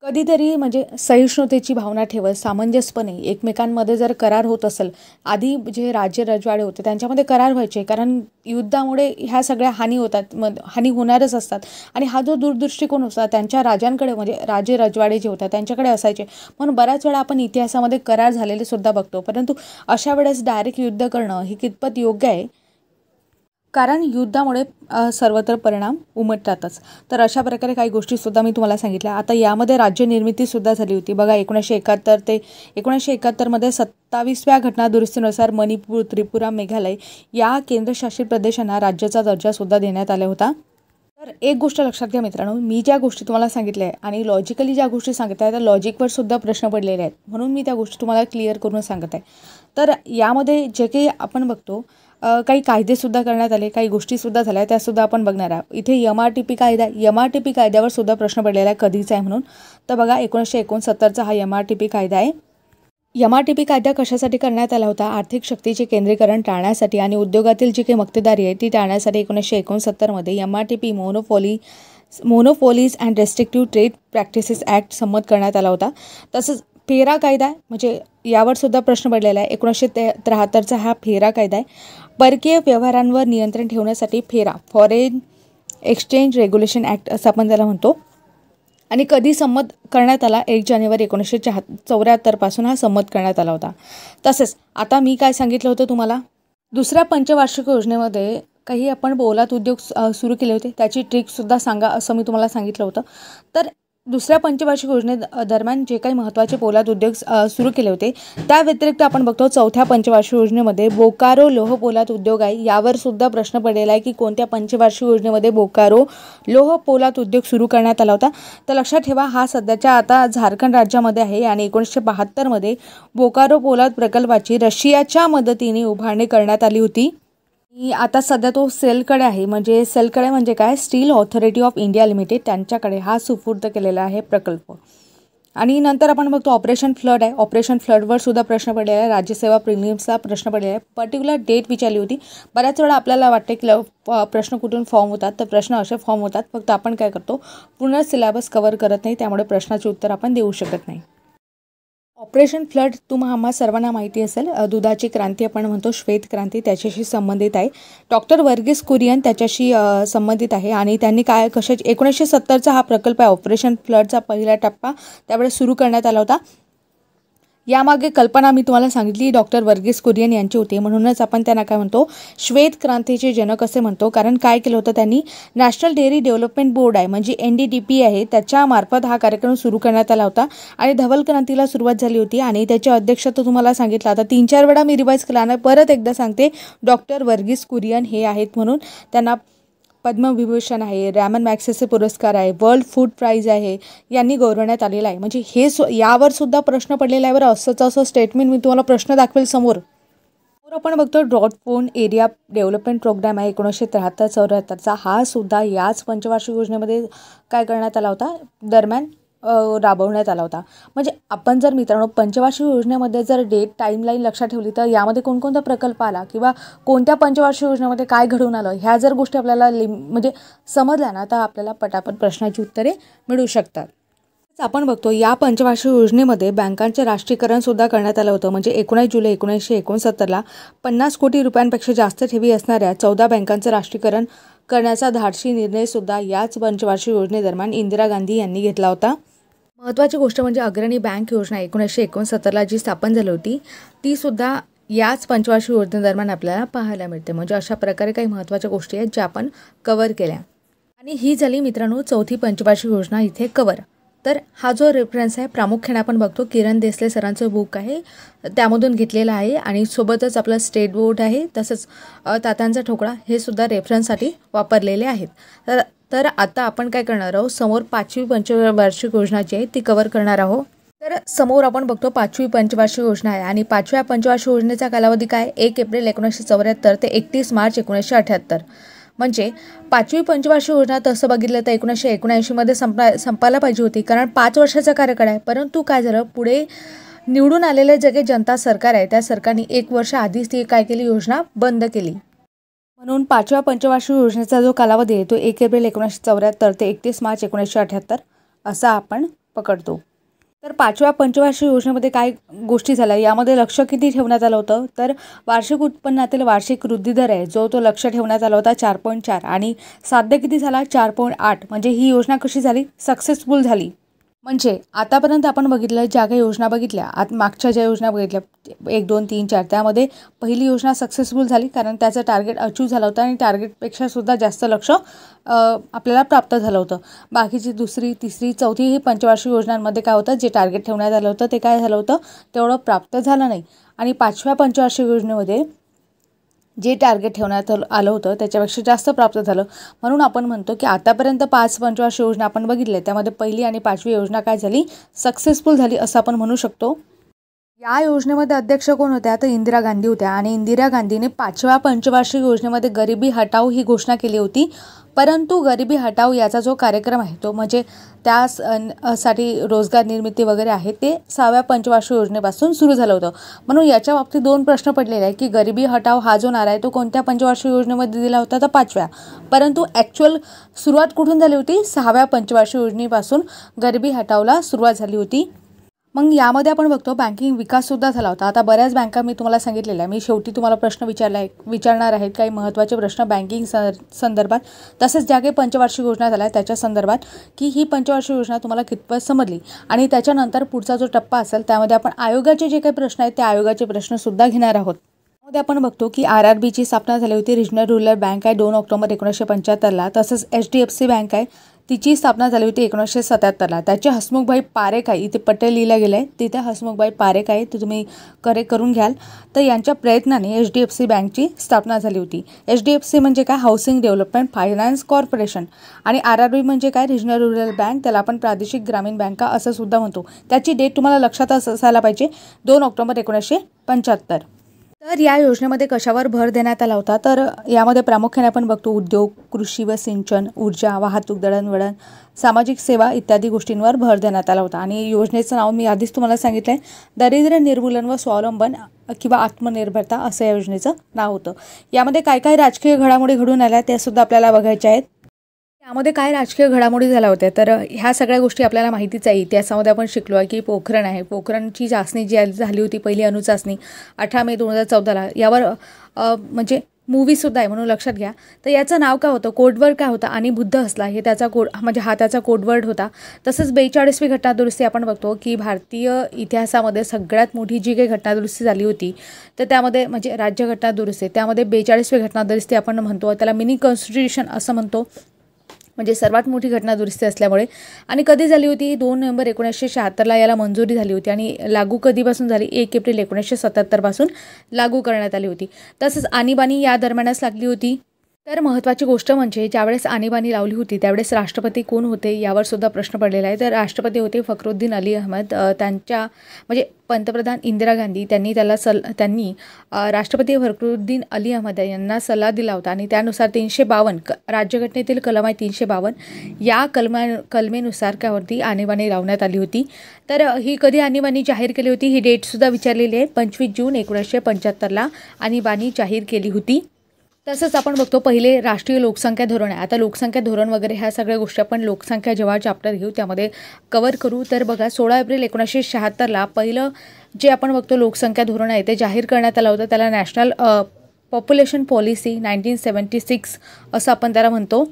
कधीतरी म्हणजे सहिष्णुतेची भावना ठेवत सामंजस्यपणे एकमेकांमध्ये जर करार होत असेल. आधी जे राज्य रजवाडे होते त्यांच्यामध्ये करार व्हायचे कारण युद्धामुळे ह्या सगळ्या हानी होतात, हानी होणारच असतात. आणि हा जो दूरदृष्टिकोन होता त्यांच्या राजांकडे म्हणजे राजे रजवाडे जे होतात त्यांच्याकडे असायचे. म्हणून बऱ्याच वेळा आपण इतिहासामध्ये करार झालेले सुद्धा बघतो. परंतु अशा वेळेस डायरेक्ट युद्ध करणं ही कितपत योग्य आहे. कारण युद्धामुळे सर्वत्र परिणाम उमटतातच. तर अशा प्रकारे काही गोष्टीसुद्धा मी तुम्हाला सांगितल्या. आता यामध्ये राज्य निर्मितीसुद्धा झाली होती बघा. 1971 ते 1971मध्ये 27व्या घटनादुरुस्तीनुसार मणिपूर, त्रिपुरा, मेघालय या केंद्रशासित प्रदेशांना राज्याचा दर्जासुद्धा देण्यात आला होता. तर एक गोष्ट लक्षात घ्या मित्रांनो, मी ज्या गोष्टी तुम्हाला सांगितल्या आहे आणि लॉजिकली ज्या गोष्टी सांगितल्या आहेत त्या लॉजिकवर सुद्धा प्रश्न पडलेले आहेत. म्हणून मी त्या गोष्टी तुम्हाला क्लिअर करून सांगत आहे. तर यामध्ये जे काही आपण बघतो काही कायदेसुद्धा करण्यात आले, काही गोष्टीसुद्धा झाल्या त्यासुद्धा आपण बघणार आहोत. इथे MRTP कायदा, MRTP कायद्यावर सुद्धा प्रश्न पडलेला आहे कधीचा आहे म्हणून. तर बघा 1969चा हा MRTP कायदा आहे. MRTP कायदा कशासाठी करण्यात आला होता, आर्थिक शक्तीचे केंद्रीकरण टाळण्यासाठी आणि उद्योगातील जी काही मक्तेदारी आहे ती टाळण्यासाठी 1969मध्ये MRTP monopolies and restrictive trade practices act संमत करण्यात आला होता. तसंच फेरा कायदा म्हणजे यावर सुद्धा प्रश्न पडलेला आहे. 1973चा हा फेरा कायदा आहे. परकीय व्यवहारांवर नियंत्रण ठेवण्यासाठी फेरा फॉरेन एक्सचेंज रेग्युलेशन ॲक्ट असं आपण त्याला म्हणतो. आणि कधी संमत करण्यात आला, 1 जानेवारी 1974 पासून हा संमत करण्यात आला होता. तसेच आता मी काय सांगितलं होतं तुम्हाला, दुसऱ्या पंचवार्षिक योजनेमध्ये काही आपण पोलाद उद्योग सुरू केले होते त्याची ट्रिकसुद्धा सांगा असं मी तुम्हाला सांगितलं होतं. तर दुसऱ्या पंचवार्षिक योजनेदरम्यान जे काही महत्त्वाचे पोलाद उद्योग सुरू केले होते, त्या व्यतिरिक्त आपण बघतो चौथ्या पंचवार्षिक योजनेमध्ये बोकारो लोह पोलाद उद्योग आहे. यावर सुद्धा प्रश्न पडलेला आहे की कोणत्या पंचवार्षिक योजनेमध्ये बोकारो लोह पोलाद उद्योग सुरू करण्यात आला होता. तर लक्षात ठेवा, हा सध्याच्या आता झारखंड राज्यामध्ये आहे आणि 1972 मध्ये बोकारो पोलाद प्रकल्पाची रशियाच्या मदतीने उभारणी करण्यात आली होती. आता सध्या तो सेलकडे आहे. सेलकडे म्हणजे काय, steel authority of India limited, त्यांच्याकडे हा सुपूर्द केलेला आहे प्रकल्प. आणि नंतर आपण बघतो ऑपरेशन फ्लड आहे. ऑपरेशन फ्लडवर सुद्धा प्रश्न पडलेला आहे. राज्यसेवा प्रिलिम्सचा प्रश्न पडलेला आहे. पर्टिक्युलर डेट विचारली होती. बऱ्याच वेळा आपल्याला वाटते की प्रश्न कुठून फॉर्म होतात, तर प्रश्न असे फॉर्म होतात. फक्त आपण काय करतो, पूर्ण सिलेबस कव्हर करत नाही, त्यामुळे प्रश्नाचे उत्तर आपण देऊ शकत नाही. ऑपरेशन फ्लड आम्हा सर्वांना माहिती असेल, दुधाची क्रांती आपण म्हणतो, श्वेत क्रांती, त्याच्याशी संबंधित आहे. डॉक्टर वर्गीस कुरियन त्याच्याशी संबंधित आहे आणि त्यांनी 1970चा हा प्रकल्प आहे. ऑपरेशन फ्लडचा पहिला टप्पा त्यावेळेस सुरू करण्यात आला होता. यामागे कल्पना मी तुम्हाला सांगितली डॉक्टर वर्गीस कुरियन यांची होती. म्हणूनच आपण त्यांना काय म्हणतो, श्वेत क्रांतीचे जनक असे म्हणतो. कारण काय केलं होतं त्यांनी, नॅशनल डेअरी डेव्हलपमेंट बोर्ड आहे म्हणजे NDDP आहे, त्याच्यामार्फत हा कार्यक्रम सुरू करण्यात आला होता आणि धवल क्रांतीला सुरुवात झाली होती. आणि त्याचे अध्यक्ष तर तुम्हाला सांगितलं, आता 3-4 वेळा मी रिवाईज केला नाही, परत एकदा सांगते, डॉक्टर वर्गीस कुरियन हे आहेत. म्हणून त्यांना पद्मविभूषण आहे, रॅमन मॅग्सेसे पुरस्कार आहे, वर्ल्ड फूड प्राईज आहे, यांनी गौरवण्यात आलेला आहे. म्हणजे हे यावर सुद्धा प्रश्न पडलेला आहे बरं. असं स्टेटमेंट मी तुम्हाला प्रश्न दाखवेल समोर. आपण बघतो drought prone area development programme आहे 1973-74चा. हा सुद्धा याच पंचवार्षिक योजनेमध्ये काय करण्यात आला होता, दरम्यान राबवण्यात आला होता. म्हणजे आपण जर मित्रांनो पंचवार्षिक योजनेमध्ये जर डेट टाईमलाईन लक्षात ठेवली, तर यामध्ये कोणकोणता प्रकल्प आला किंवा कोणत्या पंचवार्षिक योजनेमध्ये काय घडून आलं, ह्या जर गोष्टी आपल्याला समजल्या ना, तर आपल्याला पटापट प्रश्नाची उत्तरे मिळू शकतात. आपण बघतो या पंचवार्षिक योजनेमध्ये बँकांचे राष्ट्रीयकरण सुद्धा करण्यात आलं होतं. 19 जुलै 1969ला 50 कोटी रुपयांपेक्षा जास्त ठेवी असणाऱ्या 14 बँकांचं राष्ट्रीयकरण करण्याचा धाडसी निर्णय सुद्धा याच पंचवार्षिक योजनेदरम्यान इंदिरा गांधी यांनी घेतला होता. महत्त्वाची गोष्ट म्हणजे अग्रणी बँक योजना 1969ला जी स्थापन झाली होती, ती सुद्धा याच पंचवार्षिक योजनेदरम्यान आपल्याला पाहायला मिळते. म्हणजे अशा प्रकारे काही महत्त्वाच्या गोष्टी आहेत ज्या आपण कव्हर केल्या. आणि ही झाली मित्रांनो चौथी पंचवार्षिक योजना इथे कव्हर. तर हा जो रेफरन्स आहे प्रामुख्याने आपण बघतो किरण देसले सरांचं बुक आहे, त्यामधून घेतलेला आहे. आणि सोबतच आपलं स्टेट बोर्ड आहे, तसंच तात्यांचा ठोकळा हे सुद्धा रेफरन्ससाठी वापरलेले आहेत. तर आता आपण काय करणार आहोत, समोर 5वी पंचवार्षिक योजना जी आहे ती कव्हर करणार आहोत. तर समोर आपण बघतो 5वी पंचवार्षिक योजना आहे आणि 5व्या पंचवार्षिक योजनेचा कालावधी काय, 1 एप्रिल 1974 ते 31 मार्च 1978. म्हणजे 5वी पंचवार्षिक योजना तसं बघितलं तर 1979मध्ये संपायला पाहिजे होती, कारण 5 वर्षाचा कार्यकाळ आहे. परंतु काय झालं, पुढे निवडून आलेले जे काही जनता सरकार आहे त्या सरकारने 1 वर्ष आधीच ती काय केली, योजना बंद केली. म्हणून 5व्या पंचवार्षिक योजनेचा जो कालावधी आहे तो 1 एप्रिल 1974 ते 31 मार्च 1978 असा आपण पकडतो. तर 5व्या पंचवार्षिक योजनेमध्ये काय गोष्टी झाल्या, यामध्ये लक्ष किती ठेवण्यात आलं होतं, तर वार्षिक उत्पन्नातील वार्षिक वृद्धी दर आहे जो तो लक्ष ठेवण्यात आला होता 4.4 आणि साध्य किती झाला 4.8. म्हणजे ही योजना कशी झाली, सक्सेसफुल झाली. म्हणजे आतापर्यंत आपण बघितलं ज्या काही योजना बघितल्या, मागच्या ज्या योजना बघितल्या 1, 2, 3, 4, त्यामध्ये पहिली योजना सक्सेसफुल झाली कारण त्याचं टार्गेट अचीव झालं होतं आणि टार्गेटपेक्षा सुद्धा जास्त लक्ष आपल्याला प्राप्त झालं होतं. बाकीची दुसरी, तिसरी, चौथी ही पंचवार्षिक योजनांमध्ये काय होतं, जे टार्गेट ठेवण्यात आलं होतं ते काय झालं होतं, तेवढं प्राप्त झालं नाही. आणि 5व्या पंचवार्षिक योजनेमध्ये जे टार्गेट ठेवण्यात आलं होतं त्याच्यापेक्षा जास्त प्राप्त झालं. म्हणून आपण म्हणतो की आतापर्यंत 5 पंचवार्षिक योजना आपण बघितल्या, त्यामध्ये पहिली आणि 5वी योजना काय झाली, सक्सेसफुल झाली असं आपण म्हणू शकतो. या योजनेमध्ये अध्यक्ष कोण होत्या, तर इंदिरा गांधी होत्या. आणि इंदिरा गांधीने 5व्या पंचवार्षिक योजनेमध्ये गरिबी हटाव ही घोषणा केली होती. परंतु गरिबी हटाव याचा जो कार्यक्रम आहे तो म्हणजे त्यासाठी रोजगार निर्मिती वगैरे आहे ते 6व्या पंचवार्षिक योजनेपासून सुरू झालं होतं. म्हणून याच्या बाबतीत 2 प्रश्न पडलेले आहे की गरिबी हटाव हा जो नारा आहे तो कोणत्या पंचवार्षिक योजनेमध्ये दिला होता, तर 5व्या. परंतु ॲक्च्युअल सुरुवात कुठून झाली होती, 6व्या पंचवार्षिक योजनेपासून गरिबी हटावला सुरुवात झाली होती. मग यामध्ये आपण बघतो बँकिंग विकाससुद्धा झाला होता. आता बऱ्याच बँका मी तुम्हाला सांगितलेल्या आहे, मी शेवटी तुम्हाला प्रश्न विचारणार आहेत काही महत्त्वाचे प्रश्न बँकिंग संदर्भात, तसेच ज्या काही पंचवार्षिक योजना झाल्या त्याच्या संदर्भात की ही पंचवार्षिक योजना तुम्हाला कितपत समजली. आणि त्याच्यानंतर पुढचा जो टप्पा असेल त्यामध्ये आपण आयोगाचे जे काही प्रश्न आहेत त्या आयोगाचे प्रश्नसुद्धा घेणार आहोत. त्यामध्ये आपण बघतो की RRBची स्थापना झाली होती, रिजनल रूरल बँक आहे 2 ऑक्टोबर 1975ला. तसंच HDFC बँक आहे तिची स्थापना झाली होती 1977ला. त्याचे हसमुखभाई पारेख आहे, इथे पटेल लिहिला गेलं आहे, तिथे हसमुखभाई पारेख आहे, ते तुम्ही करून घ्याल. तर यांच्या प्रयत्नाने HDFC बँकची स्थापना झाली होती. HDFC म्हणजे काय, हाऊसिंग डेव्हलपमेंट फायनान्स कॉर्पोरेशन, आणि RRB म्हणजे काय, रिजनल रुरल बँक, त्याला आपण प्रादेशिक ग्रामीण बँका असं सुद्धा म्हणतो. त्याची डेट तुम्हाला लक्षात असायला पाहिजे, 2 ऑक्टोबर 1975. तर या योजनेमध्ये कशावर भर देण्यात आला होता, तर यामध्ये प्रामुख्याने आपण बघतो उद्योग, कृषी व सिंचन, ऊर्जा, वाहतूक, दळणवळण, सामाजिक सेवा इत्यादी गोष्टींवर भर देण्यात आला होता. आणि योजनेचं नाव मी आधीच तुम्हाला सांगितलं आहे, दारिद्र्य निर्मूलन व स्वावलंबन किंवा आत्मनिर्भरता असं या योजनेचं नाव होतं. यामध्ये काय काय राजकीय घडामोडी घडून आल्या ते सुद्धा आपल्याला बघायच्या आहेत. यामध्ये काय राजकीय घडामोडी झाल्या होत्या, तर ह्या सगळ्या गोष्टी आपल्याला माहितीच आहे. इतिहासामध्ये आपण शिकलो आहे की पोखरण आहे, पोखरणची चाचणी जी झाली होती, पहिली अणुचाचणी 18 मे 2014ला, यावर म्हणजे मूवीसुद्धा आहे म्हणून लक्षात घ्या. तर याचं नाव काय होतं, कोडवर्ड काय होतं, आणि बुद्ध असला हे त्याचा म्हणजे हा त्याचा कोडवर्ड होता. तसंच 42वी घटनादुरुस्ती आपण बघतो की भारतीय इतिहासामध्ये सगळ्यात मोठी जी काही घटनादुरुस्ती झाली होती, तर त्यामध्ये म्हणजे राज्य घटनादुरुस्ती, त्यामध्ये 42वी घटनादुरुस्ती आपण म्हणतो, त्याला मिनी कॉन्स्टिट्यूशन असं म्हणतो, म्हणजे सर्वात मोठी घटनादुरुस्ती असल्यामुळे. आणि कधी झाली होती, 2 नोव्हेंबर 1976ला याला मंजुरी झाली होती. आणि लागू कधीपासून झाली, 1 एप्रिल 1977 पासून लागू करण्यात आली होती. तसंच आणीबाणी या दरम्यानच लागली होती. तर महत्त्वाची गोष्ट म्हणजे ज्यावेळेस आणीबाणी लावली होती त्यावेळेस राष्ट्रपती कोण होते यावर सुद्धा प्रश्न पडलेला आहे. तर राष्ट्रपती होते फखरुद्दीन अली अहमद. त्यांच्या म्हणजे पंतप्रधान इंदिरा गांधी त्यांनी राष्ट्रपती फखरुद्दीन अली अहमद यांना सल्ला दिला होता, आणि त्यानुसार 352 राज्यघटनेतील कलम आहे 352, या कलमेनुसार त्यावरती आणीबाणी लावण्यात आली होती. तर ही कधी आणीबाणी जाहीर केली होती, ही डेटसुद्धा विचारलेली आहे. 25 जून 1975ला आणीबाणी जाहीर केली होती. तसंच आपण बघतो पहिले राष्ट्रीय लोकसंख्या धोरण आहे. आता लोकसंख्या धोरण वगैरे ह्या सगळ्या गोष्टी आपण लोकसंख्या जेव्हा चॅप्टर घेऊ त्यामध्ये कव्हर करू. तर बघा 16 एप्रिल 1976ला पहिलं जे आपण बघतो लोकसंख्या धोरण आहे ते जाहीर करण्यात आलं होतं. त्याला नॅशनल पॉप्युलेशन पॉलिसी 1976 असं आपण त्याला म्हणतो.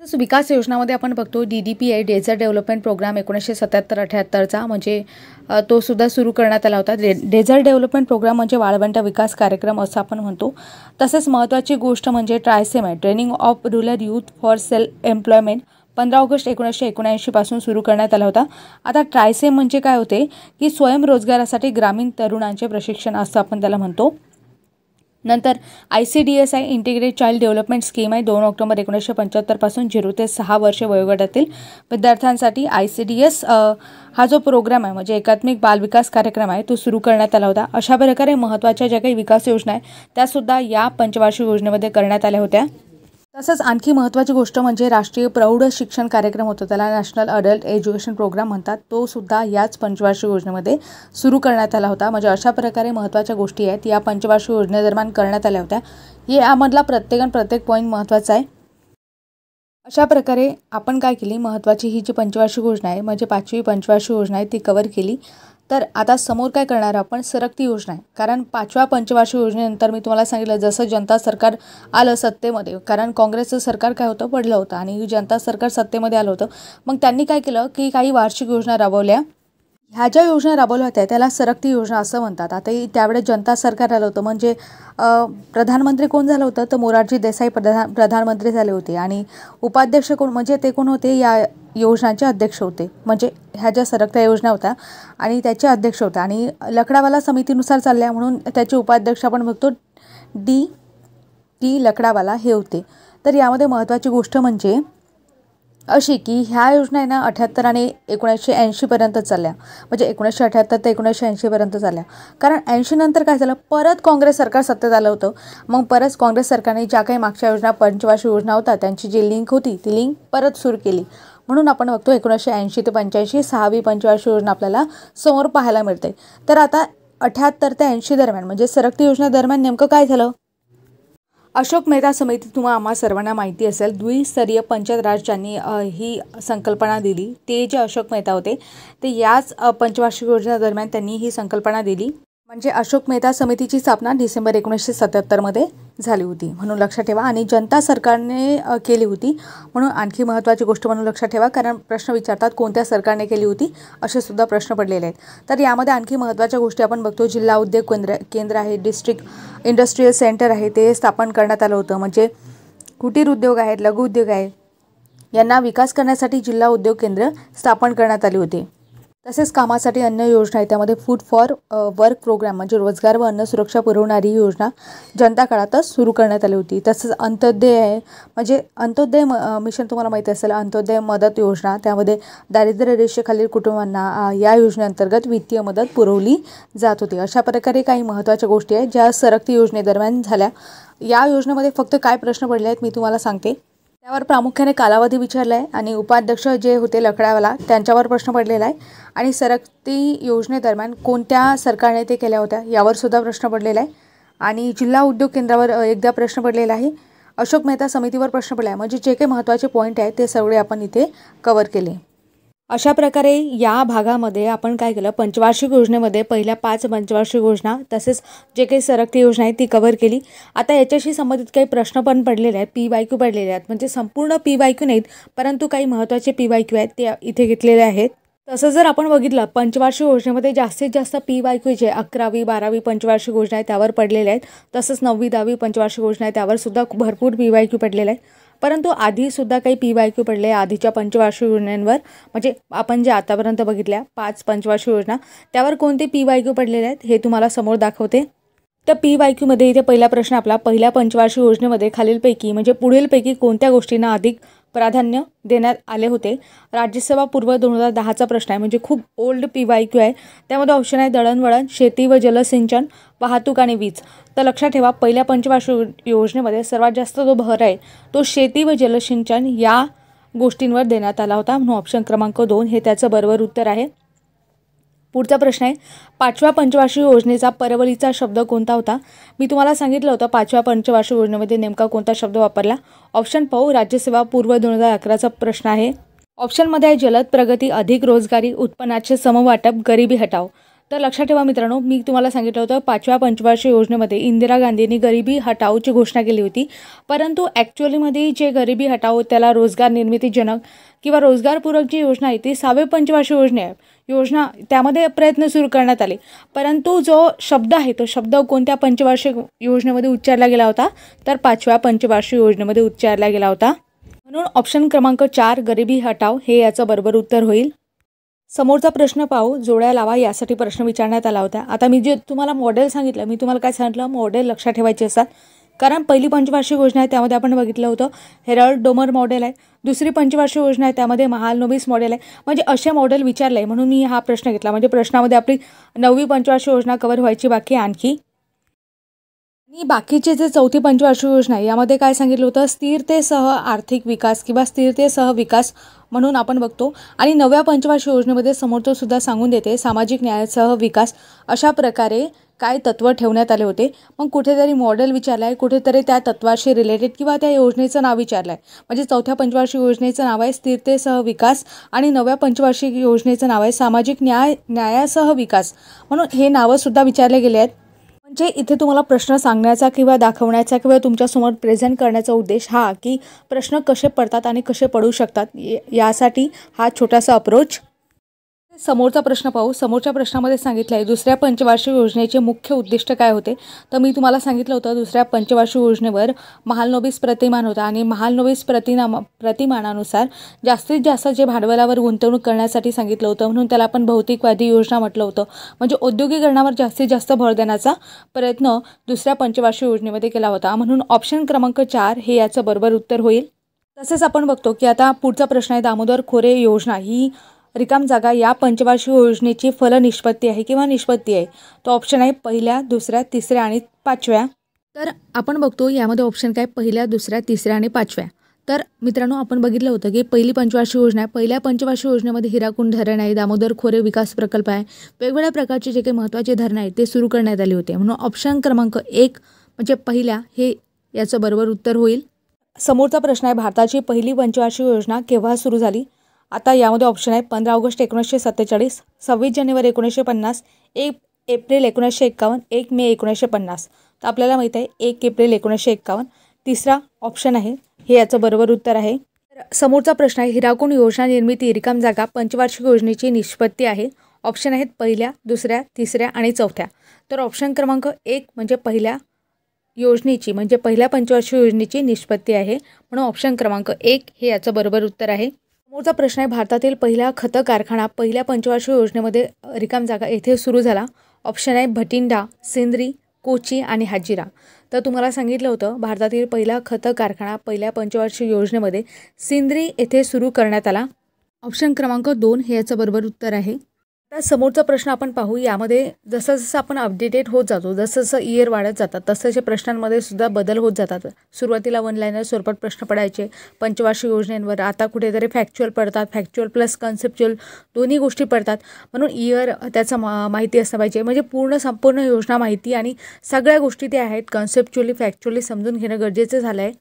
तसंच विकास योजनामध्ये आपण बघतो DDP आहे, डेझर्ट डेव्हलपमेंट प्रोग्राम 1977-78चा, म्हणजे तो सुद्धा सुरू करण्यात आला होता. डेझर्ट डेव्हलपमेंट प्रोग्राम म्हणजे वाळवंट विकास कार्यक्रम असं आपण म्हणतो. तसंच महत्त्वाची गोष्ट म्हणजे ट्रायसेम आहे, training of rural youth for self employment, 15 August 1979 पासून सुरू करण्यात आला होता. आता ट्रायसेम म्हणजे काय होते की स्वयंरोजगारासाठी ग्रामीण तरुणांचे प्रशिक्षण असं आपण त्याला म्हणतो. नंतर ICDS आहे, इंटिग्रेटेड चाइल्ड डेव्हलपमेंट स्कीम आहे, 2 ऑक्टोबर 1975 पासून 0 ते 6 वर्षे वयोगटातील विद्यार्थ्यांसाठी ICDS हा जो प्रोग्राम आहे म्हणजे एकात्मिक बालविकास कार्यक्रम आहे तो सुरू करण्यात आला होता. अशा प्रकारे महत्त्वाच्या ज्या काही विकास योजना आहे त्यासुद्धा या पंचवार्षिक योजनेमध्ये करण्यात आल्या होत्या. तसंच आणखी महत्त्वाची गोष्ट म्हणजे राष्ट्रीय प्रौढ शिक्षण कार्यक्रम होतो, त्याला नॅशनल अडल्ट एज्युकेशन प्रोग्राम म्हणतात, तो सुद्धा याच पंचवार्षिक योजनेमध्ये सुरू करण्यात आला होता. म्हणजे अशा प्रकारे महत्त्वाच्या गोष्टी आहेत या पंचवार्षिक योजनेदरम्यान करण्यात आल्या होत्या. यामधला प्रत्येक पॉईंट महत्त्वाचा आहे. अशा प्रकारे आपण काय केली, महत्त्वाची ही जी पंचवार्षिक योजना आहे म्हणजे 5वी पंचवार्षिक योजना आहे ती कव्हर केली. तर आता समोर काय करणार आपण, सरकती योजना आहे. कारण 5व्या पंचवार्षिक योजनेनंतर मी तुम्हाला सांगितलं जसं जनता सरकार आलं सत्तेमध्ये, कारण काँग्रेसचं सरकार काय होतं पडलं होतं आणि जनता सरकार सत्तेमध्ये आलं होतं. मग त्यांनी काय केलं की काही वार्षिक योजना राबवल्या. ह्या ज्या योजना राबवल्या होत्या त्याला सरकती योजना असं म्हणतात. आता त्यावेळेस जनता सरकार आलं होतं म्हणजे प्रधानमंत्री कोण झालं होतं तर मोरारजी देसाई प्रधानमंत्री झाले होते आणि उपाध्यक्ष कोण म्हणजे ते कोण होते, या योजनांचे अध्यक्ष होते. म्हणजे ह्या ज्या सरकत्या योजना होत्या आणि त्याचे अध्यक्ष होते आणि लकडावाला समितीनुसार चालल्या म्हणून त्याचे उपाध्यक्ष आपण बघतो डी लकडावाला हे होते. तर यामध्ये महत्त्वाची गोष्ट म्हणजे अशी की ह्या योजना आहे ना 78 आणि 1980पर्यंत चालल्या, म्हणजे 1978 ते 1980पर्यंत चालल्या. कारण 80 नंतर काय झालं, परत काँग्रेस सरकार सत्तेत आलं होतं. मग परत काँग्रेस सरकारने ज्या काही मागच्या योजना पंचवार्षिक योजना होता त्यांची जी लिंक होती ती लिंक परत सुरू केली. म्हणून आपण बघतो 1980 ते 85 6वी पंचवार्षिक योजना आपल्याला समोर पाहायला मिळते. तर आता 78 ते 80 दरम्यान म्हणजे सरकती योजना दरम्यान नेमकं काय झालं, अशोक मेहता समिती तुम्हाला आम्हा सर्वांना माहिती असेल, द्विस्तरीय पंचायत राज ज्यांनी ही संकल्पना दिली ते जे अशोक मेहता होते ते याच पंचवार्षिक योजना दरम्यान त्यांनी ही संकल्पना दिली. म्हणजे अशोक मेहता समितीची स्थापना डिसेंबर 1977मध्ये झाली होती म्हणून लक्षात ठेवा. आणि जनता सरकारने केली होती म्हणून आणखी महत्त्वाची गोष्ट म्हणून लक्षात ठेवा, कारण प्रश्न विचारतात कोणत्या सरकारने केली होती असे सुद्धा प्रश्न पडलेले आहेत. तर यामध्ये आणखी महत्त्वाच्या गोष्टी आपण बघतो, जिल्हा उद्योग केंद्र आहे, डिस्ट्रिक्ट इंडस्ट्रियल सेंटर आहे ते स्थापन करण्यात आलं होतं. म्हणजे कुटीर उद्योग आहेत, लघु उद्योग आहे, यांना विकास करण्यासाठी जिल्हा उद्योग केंद्र स्थापन करण्यात आली होती। तसेच कामासाठी अन्न योजना आहे, त्यामध्ये फूड फॉर वर्क प्रोग्राम म्हणजे रोजगार व अन्न सुरक्षा पुरवणारी योजना जनता काळातच सुरू करण्यात आली होती। तसंच अंत्योदय आहे, म्हणजे अंत्योदय मिशन तुम्हाला माहिती असेल, अंत्योदय मदत योजना, त्यामध्ये दारिद्र्य रेषेखालील कुटुंबांना या योजनेअंतर्गत वित्तीय मदत पुरवली जात होती। अशा प्रकारे काही महत्त्वाच्या गोष्टी आहेत ज्या सरकती योजनेदरम्यान झाल्या। या योजनेमध्ये फक्त काय प्रश्न पडले आहेत मी तुम्हाला सांगते। त्यावर प्रामुख्याने कालावधी विचारला आहे आणि उपाध्यक्ष जे होते लकडावाला त्यांच्यावर प्रश्न पडलेला आहे आणि सरकती योजनेदरम्यान कोणत्या सरकारने ते केल्या होत्या यावर सुद्धा प्रश्न पडलेला आहे आणि जिल्हा उद्योग केंद्रावर एकदा प्रश्न पडलेला आहे। अशोक मेहता समितीवर प्रश्न पडला आहे। म्हणजे जे काही महत्त्वाचे पॉईंट आहेत ते सगळे आपण इथे कव्हर केले। अशा प्रकारे या भागामध्ये आपण काय केलं, पंचवार्षिक योजनेमध्ये पहिल्या 5 पंचवार्षिक योजना तसेच जे काही सरकती योजना आहे ती कव्हर केली। आता याच्याशी संबंधित काही प्रश्न पण पडलेले आहेत, PYQ पडलेले आहेत, म्हणजे संपूर्ण PYQ नाहीत परंतु काही महत्त्वाचे PYQ आहेत ते इथे घेतलेले आहेत। तसं जर आपण बघितलं पंचवार्षिक योजनेमध्ये जास्तीत जास्त PYQ जे 11वी 12वी पंचवार्षिक योजना आहे त्यावर पडलेले आहेत। तसंच 9वी 10वी पंचवार्षिक योजना आहे त्यावर सुद्धा भरपूर PYQ पडलेले आहे। परंतु आधीसुद्धा काही PYQ पडले आधीच्या पंचवार्षिक योजनांवर, म्हणजे आपण जे आतापर्यंत बघितल्या 5 पंचवार्षिक योजना त्यावर कोणते PYQ पडलेले आहेत हे तुम्हाला समोर दाखवते। तर PYQ मध्ये इथे पहिला प्रश्न आपला, पहिल्या पंचवार्षिक योजनेमध्ये खालीलपैकी म्हणजे पुढीलपैकी कोणत्या गोष्टींना अधिक प्राधान्य देण्यात आले होते। राज्यसभा पूर्व 2010चा प्रश्न आहे, म्हणजे खूप ओल्ड PYQ आहे। त्यामध्ये ऑप्शन आहे दळणवळण, शेती व जलसिंचन, वाहतूक आणि वीज। तर लक्षात ठेवा पहिल्या पंचवार्षिक योजनेमध्ये सर्वात जास्त जो भर आहे तो शेती व जलसिंचन या गोष्टींवर देण्यात आला होता, म्हणून ऑप्शन क्रमांक 2 हे त्याचं बरोबर उत्तर आहे। पुढचा प्रश्न आहे 5व्या पंचवार्षिक योजनेचा परवलीचा शब्द कोणता होता। मी तुम्हाला सांगितलं होतं 5व्या पंचवार्षिक योजनेमध्ये नेमका कोणता शब्द वापरला। ऑप्शन पाहू, राज्यसेवा पूर्व 2011चा प्रश्न आहे। ऑप्शनमध्ये आहे जलद प्रगती, अधिक रोजगारी, उत्पन्नाचे समवाटप, गरिबी हटाव। तर लक्षात ठेवा मित्रांनो, मी तुम्हाला सांगितलं होतं 5व्या पंचवार्षिक योजनेमध्ये इंदिरा गांधींनी गरिबी हटावची घोषणा केली होती, परंतु ॲक्च्युअलीमध्ये जे गरिबी हटाव त्याला रोजगार निर्मितीजनक किंवा रोजगारपूरक जी योजना आहे ती 6वे पंचवार्षिक योजना त्यामध्ये प्रयत्न सुरू करण्यात आले, परंतु जो शब्द आहे तो शब्द कोणत्या पंचवार्षिक योजनेमध्ये उच्चारला गेला होता, तर 5व्या पंचवार्षिक योजनेमध्ये उच्चारला गेला होता। म्हणून ऑप्शन क्रमांक 4 गरिबी हटाव हे याचं बरोबर उत्तर होईल। समोरचा प्रश्न पाहू, जोड्या लावा यासाठी प्रश्न विचारण्यात आला होता। आता मी जे तुम्हाला मॉडेल सांगितलं, मी तुम्हाला काय सांगितलं, मॉडेल लक्षात ठेवायचे असतात, कारण पहिली पंचवार्षिक योजना आहे त्यामध्ये आपण बघितलं होतं हेराल्ड डोमर मॉडेल आहे, दुसरी पंचवार्षिक योजना आहे त्यामध्ये महालनोबिस मॉडेल आहे, म्हणजे असे मॉडेल विचारले आहे म्हणून मी हा प्रश्न घेतला। म्हणजे प्रश्नामध्ये आपली 9वी पंचवार्षिक योजना कव्हर व्हायची बाकी आणखी। आणि बाकीचे जे 4थी पंचवार्षिक योजना आहे यामध्ये काय सांगितलं होतं, स्थिरतेसह आर्थिक विकास किंवा स्थिरतेसह विकास म्हणून आपण बघतो। आणि 9व्या पंचवार्षिक योजनेमध्ये समोरचं सुद्धा सांगून देते सामाजिक न्यायासह विकास। अशा प्रकारे काय तत्त्व ठेवण्यात आले होते। मग कुठेतरी मॉडेल विचारलं आहे, कुठेतरी त्या तत्त्वाशी रिलेटेड किंवा त्या योजनेचं नाव विचारलं आहे। म्हणजे 4थ्या पंचवार्षिक योजनेचं नाव आहे स्थिरतेसह विकास आणि 9व्या पंचवार्षिक योजनेचं नाव आहे सामाजिक न्यायासह विकास, म्हणून हे नावं सुद्धा विचारले गेले आहेत। म्हणजे इथे तुम्हाला प्रश्न सांगण्याचा किंवा दाखवण्याचा किंवा तुमच्यासमोर प्रेझेंट करण्याचा उद्देश हा की प्रश्न कसे पडतात आणि कसे पडू शकतात यासाठी हा छोटासा अप्रोच। समोरचा प्रश्न पाहू, समोरच्या प्रश्नामध्ये सांगितलं आहे दुसऱ्या पंचवार्षिक योजनेचे मुख्य उद्दिष्ट काय होते। तर मी तुम्हाला सांगितलं होतं दुसऱ्या पंचवार्षिक योजनेवर महालनोबिस प्रतिमान होता आणि महालनोबिस प्रतिमानानुसार जास्तीत जास्त जे भांडवलावर गुंतवणूक करण्यासाठी सांगितलं होतं, म्हणून त्याला आपण भौतिकवादी योजना म्हटलं होतं। म्हणजे औद्योगिकरणावर जास्तीत जास्त भर देण्याचा प्रयत्न दुसऱ्या पंचवार्षिक योजनेमध्ये केला होता, म्हणून ऑप्शन क्रमांक 4 हे याचं बरोबर उत्तर होईल। तसेच आपण बघतो की आता पुढचा प्रश्न आहे दामोदर खोरे योजना ही रिकाम जागा या पंचवार्षिक योजनेची फलनिष्पत्ती आहे किंवा निष्पत्ती आहे। तो ऑप्शन आहे पहिल्या, दुसऱ्या, तिसऱ्या आणि 5व्या। तर आपण बघतो यामध्ये ऑप्शन काय, पहिल्या, दुसऱ्या, तिसऱ्या आणि 5व्या। तर मित्रांनो आपण बघितलं होतं की पहिली पंचवार्षिक योजना आहे, पहिल्या पंचवार्षिक योजनेमध्ये हिराकुंड धरण आहे, दामोदर खोरे विकास प्रकल्प आहे, वेगवेगळ्या प्रकारचे जे काही महत्त्वाचे धरण आहेत ते सुरू करण्यात आले होते, म्हणून ऑप्शन क्रमांक 1 म्हणजे पहिल्या हे याचं बरोबर उत्तर होईल। समोरचा प्रश्न आहे भारताची पहिली पंचवार्षिक योजना केव्हा सुरू झाली। आता यामध्ये ऑप्शन आहे 15 ऑगस्ट 1947, 26 जानेवारी 1950, 1 एप्रिल 1951, 1 मे 1950। तर आपल्याला माहिती आहे 1 एप्रिल 1951 तिसरा ऑप्शन आहे हे याचं बरोबर उत्तर आहे। समोरचा प्रश्न आहे हिराकुंड योजना निर्मिती रिकाम जागा पंचवार्षिक योजनेची निष्पत्ती आहे। ऑप्शन आहेत पहिल्या, दुसऱ्या, तिसऱ्या आणि 4थ्या। तर ऑप्शन क्रमांक 1 म्हणजे पहिल्या योजनेची म्हणजे पहिल्या पंचवार्षिक योजनेची निष्पत्ती आहे, म्हणून ऑप्शन क्रमांक 1 हे याचं बरोबर उत्तर आहे। समोरचा प्रश्न आहे, भारतातील पहिला खत कारखाना पहिल्या पंचवार्षिक योजनेमध्ये रिकाम जागा येथे सुरू झाला। ऑप्शन आहे भटिंडा, सिंद्री, कोची आणि हाजिरा। तर तुम्हाला सांगितलं होतं भारतातील पहिला खत कारखाना पहिल्या पंचवार्षिक योजनेमध्ये सिंद्री येथे सुरू करण्यात आला। ऑप्शन क्रमांक 2 हे याचं बरोबर उत्तर आहे। आता समोरचा प्रश्न आपण पाहू। यामध्ये जसं जसं आपण अपडेटेड होत जातो, जसं जसं इयर वाढत जातात, तसं प्रश्नांमध्ये सुद्धा बदल होत जातात। सुरुवातीला वन लाईनर स्वरूपात प्रश्न पडायचे पंचवार्षिक योजनेंवर, आता कुठेतरी फॅक्च्युअल पडतात, फॅक्च्युअल प्लस कन्सेप्च्युअल दोन्ही गोष्टी पडतात। म्हणून इयर त्याचं माहिती असणं पाहिजे, म्हणजे संपूर्ण योजना माहिती आणि सगळ्या गोष्टी त्या आहेत कन्सेप्च्युअली फॅक्च्युअली समजून घेणं गरजेचं झालं आहे।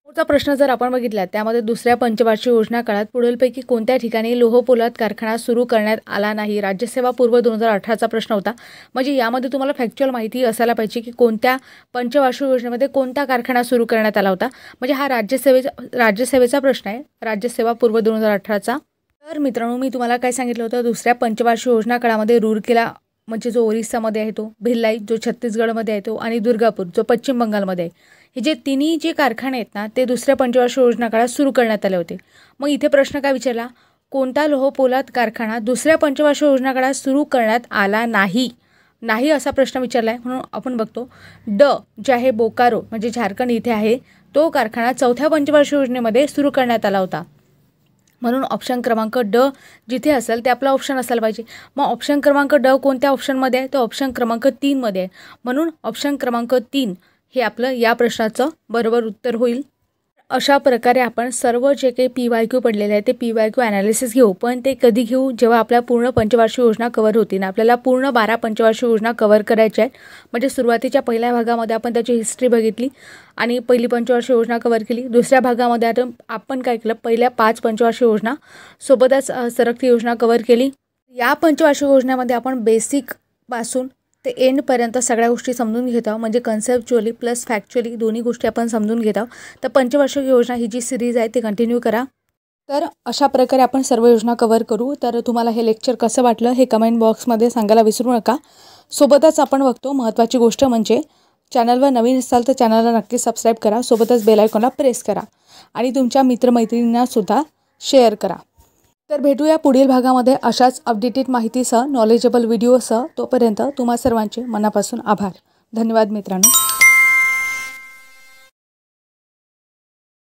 पुढचा प्रश्न जर आपण बघितला, त्यामध्ये दुसऱ्या पंचवार्षिक योजना काळात पुढीलपैकी कोणत्या ठिकाणी लोहपोलाद कारखाना सुरू करण्यात आला नाही? राज्यसेवा पूर्व 2018चा प्रश्न होता। म्हणजे यामध्ये तुम्हाला फॅक्च्युअल माहिती असायला पाहिजे की कोणत्या पंचवार्षिक योजनेमध्ये कोणता कारखाना सुरू करण्यात आला होता। म्हणजे हा राज्यसेवेचा प्रश्न आहे, राज्यसेवा पूर्व 2018चा। तर मित्रांनो, मी तुम्हाला काय सांगितलं होतं, दुसऱ्या पंचवार्षिक योजना काळामध्ये रूरकेला म्हणजे जो ओरिसामध्ये आहे तो, भिलाई जो छत्तीसगडमध्ये आहे तो, आणि दुर्गापूर जो पश्चिम बंगालमध्ये आहे, हे जे तिन्ही जे कारखाने आहेत ना, ते दुसऱ्या पंचवार्षिक योजना काळात सुरू करण्यात आले होते। मग इथे प्रश्न काय विचारला, कोणता लोहपोलाद कारखाना दुसऱ्या पंचवार्षिक योजना काळात सुरू करण्यात आला नाही असा प्रश्न विचारला आहे। म्हणून आपण बघतो जे आहे बोकारो म्हणजे झारखंड इथे आहे, तो कारखाना चौथ्या पंचवार्षिक योजनेमध्ये सुरू करण्यात आला होता। म्हणून ऑप्शन क्रमांक ड जिथे असेल ते आपला ऑप्शन असायला पाहिजे। मग ऑप्शन क्रमांक ड कोणत्या ऑप्शनमध्ये आहे? तो ऑप्शन क्रमांक 3 मध्ये आहे, म्हणून ऑप्शन क्रमांक 3 हे आपलं या प्रश्नाचं बरोबर उत्तर होईल। अशा प्रकारे आपण सर्व जे काही PYQ पडलेले आहे ते PYQ ॲनालिसिस घेऊ, पण ते कधी घेऊ? जेव्हा आपल्या पूर्ण पंचवार्षिक योजना कव्हर होतील। आपल्याला पूर्ण 12 पंचवार्षिक योजना कव्हर करायच्या आहेत। म्हणजे सुरुवातीच्या पहिल्या भागामध्ये आपण त्याची हिस्ट्री बघितली आणि पहिली पंचवार्षिक योजना कव्हर केली। दुसऱ्या भागामध्ये आपण काय केलं, पहिल्या 5 पंचवार्षिक योजना सोबतच सरकती योजना कव्हर केली। या पंचवार्षिक योजनेमध्ये आपण बेसिक पासून ते एंडपर्यंत सगळ्या गोष्टी समजून घेत आहोत, म्हणजे कन्सेप्च्युअली प्लस फॅक्च्युअली दोन्ही गोष्टी आपण समजून घेत आहोत। तर पंचवार्षिक योजना ही जी सिरीज आहे ती कंटिन्यू करा। तर अशा प्रकारे आपण सर्व योजना कव्हर करू। तर तुम्हाला हे लेक्चर कसं वाटलं हे कमेंट बॉक्समध्ये सांगायला विसरू नका। सोबतच आपण बघतो महत्त्वाची गोष्ट म्हणजे चॅनलवर नवीन असाल तर चॅनलला नक्की सबस्क्राईब करा, सोबतच बेल आयकॉनला प्रेस करा आणि तुमच्या मित्रमैत्रिणींना सुद्धा शेअर करा। तर भेटूया पुढील भागामध्ये अशाच अपडेटेड माहितीसह, नॉलेजेबल व्हिडिओसह। तोपर्यंत तुम्हा सर्वांचे मनापासून आभार। धन्यवाद मित्रांनो।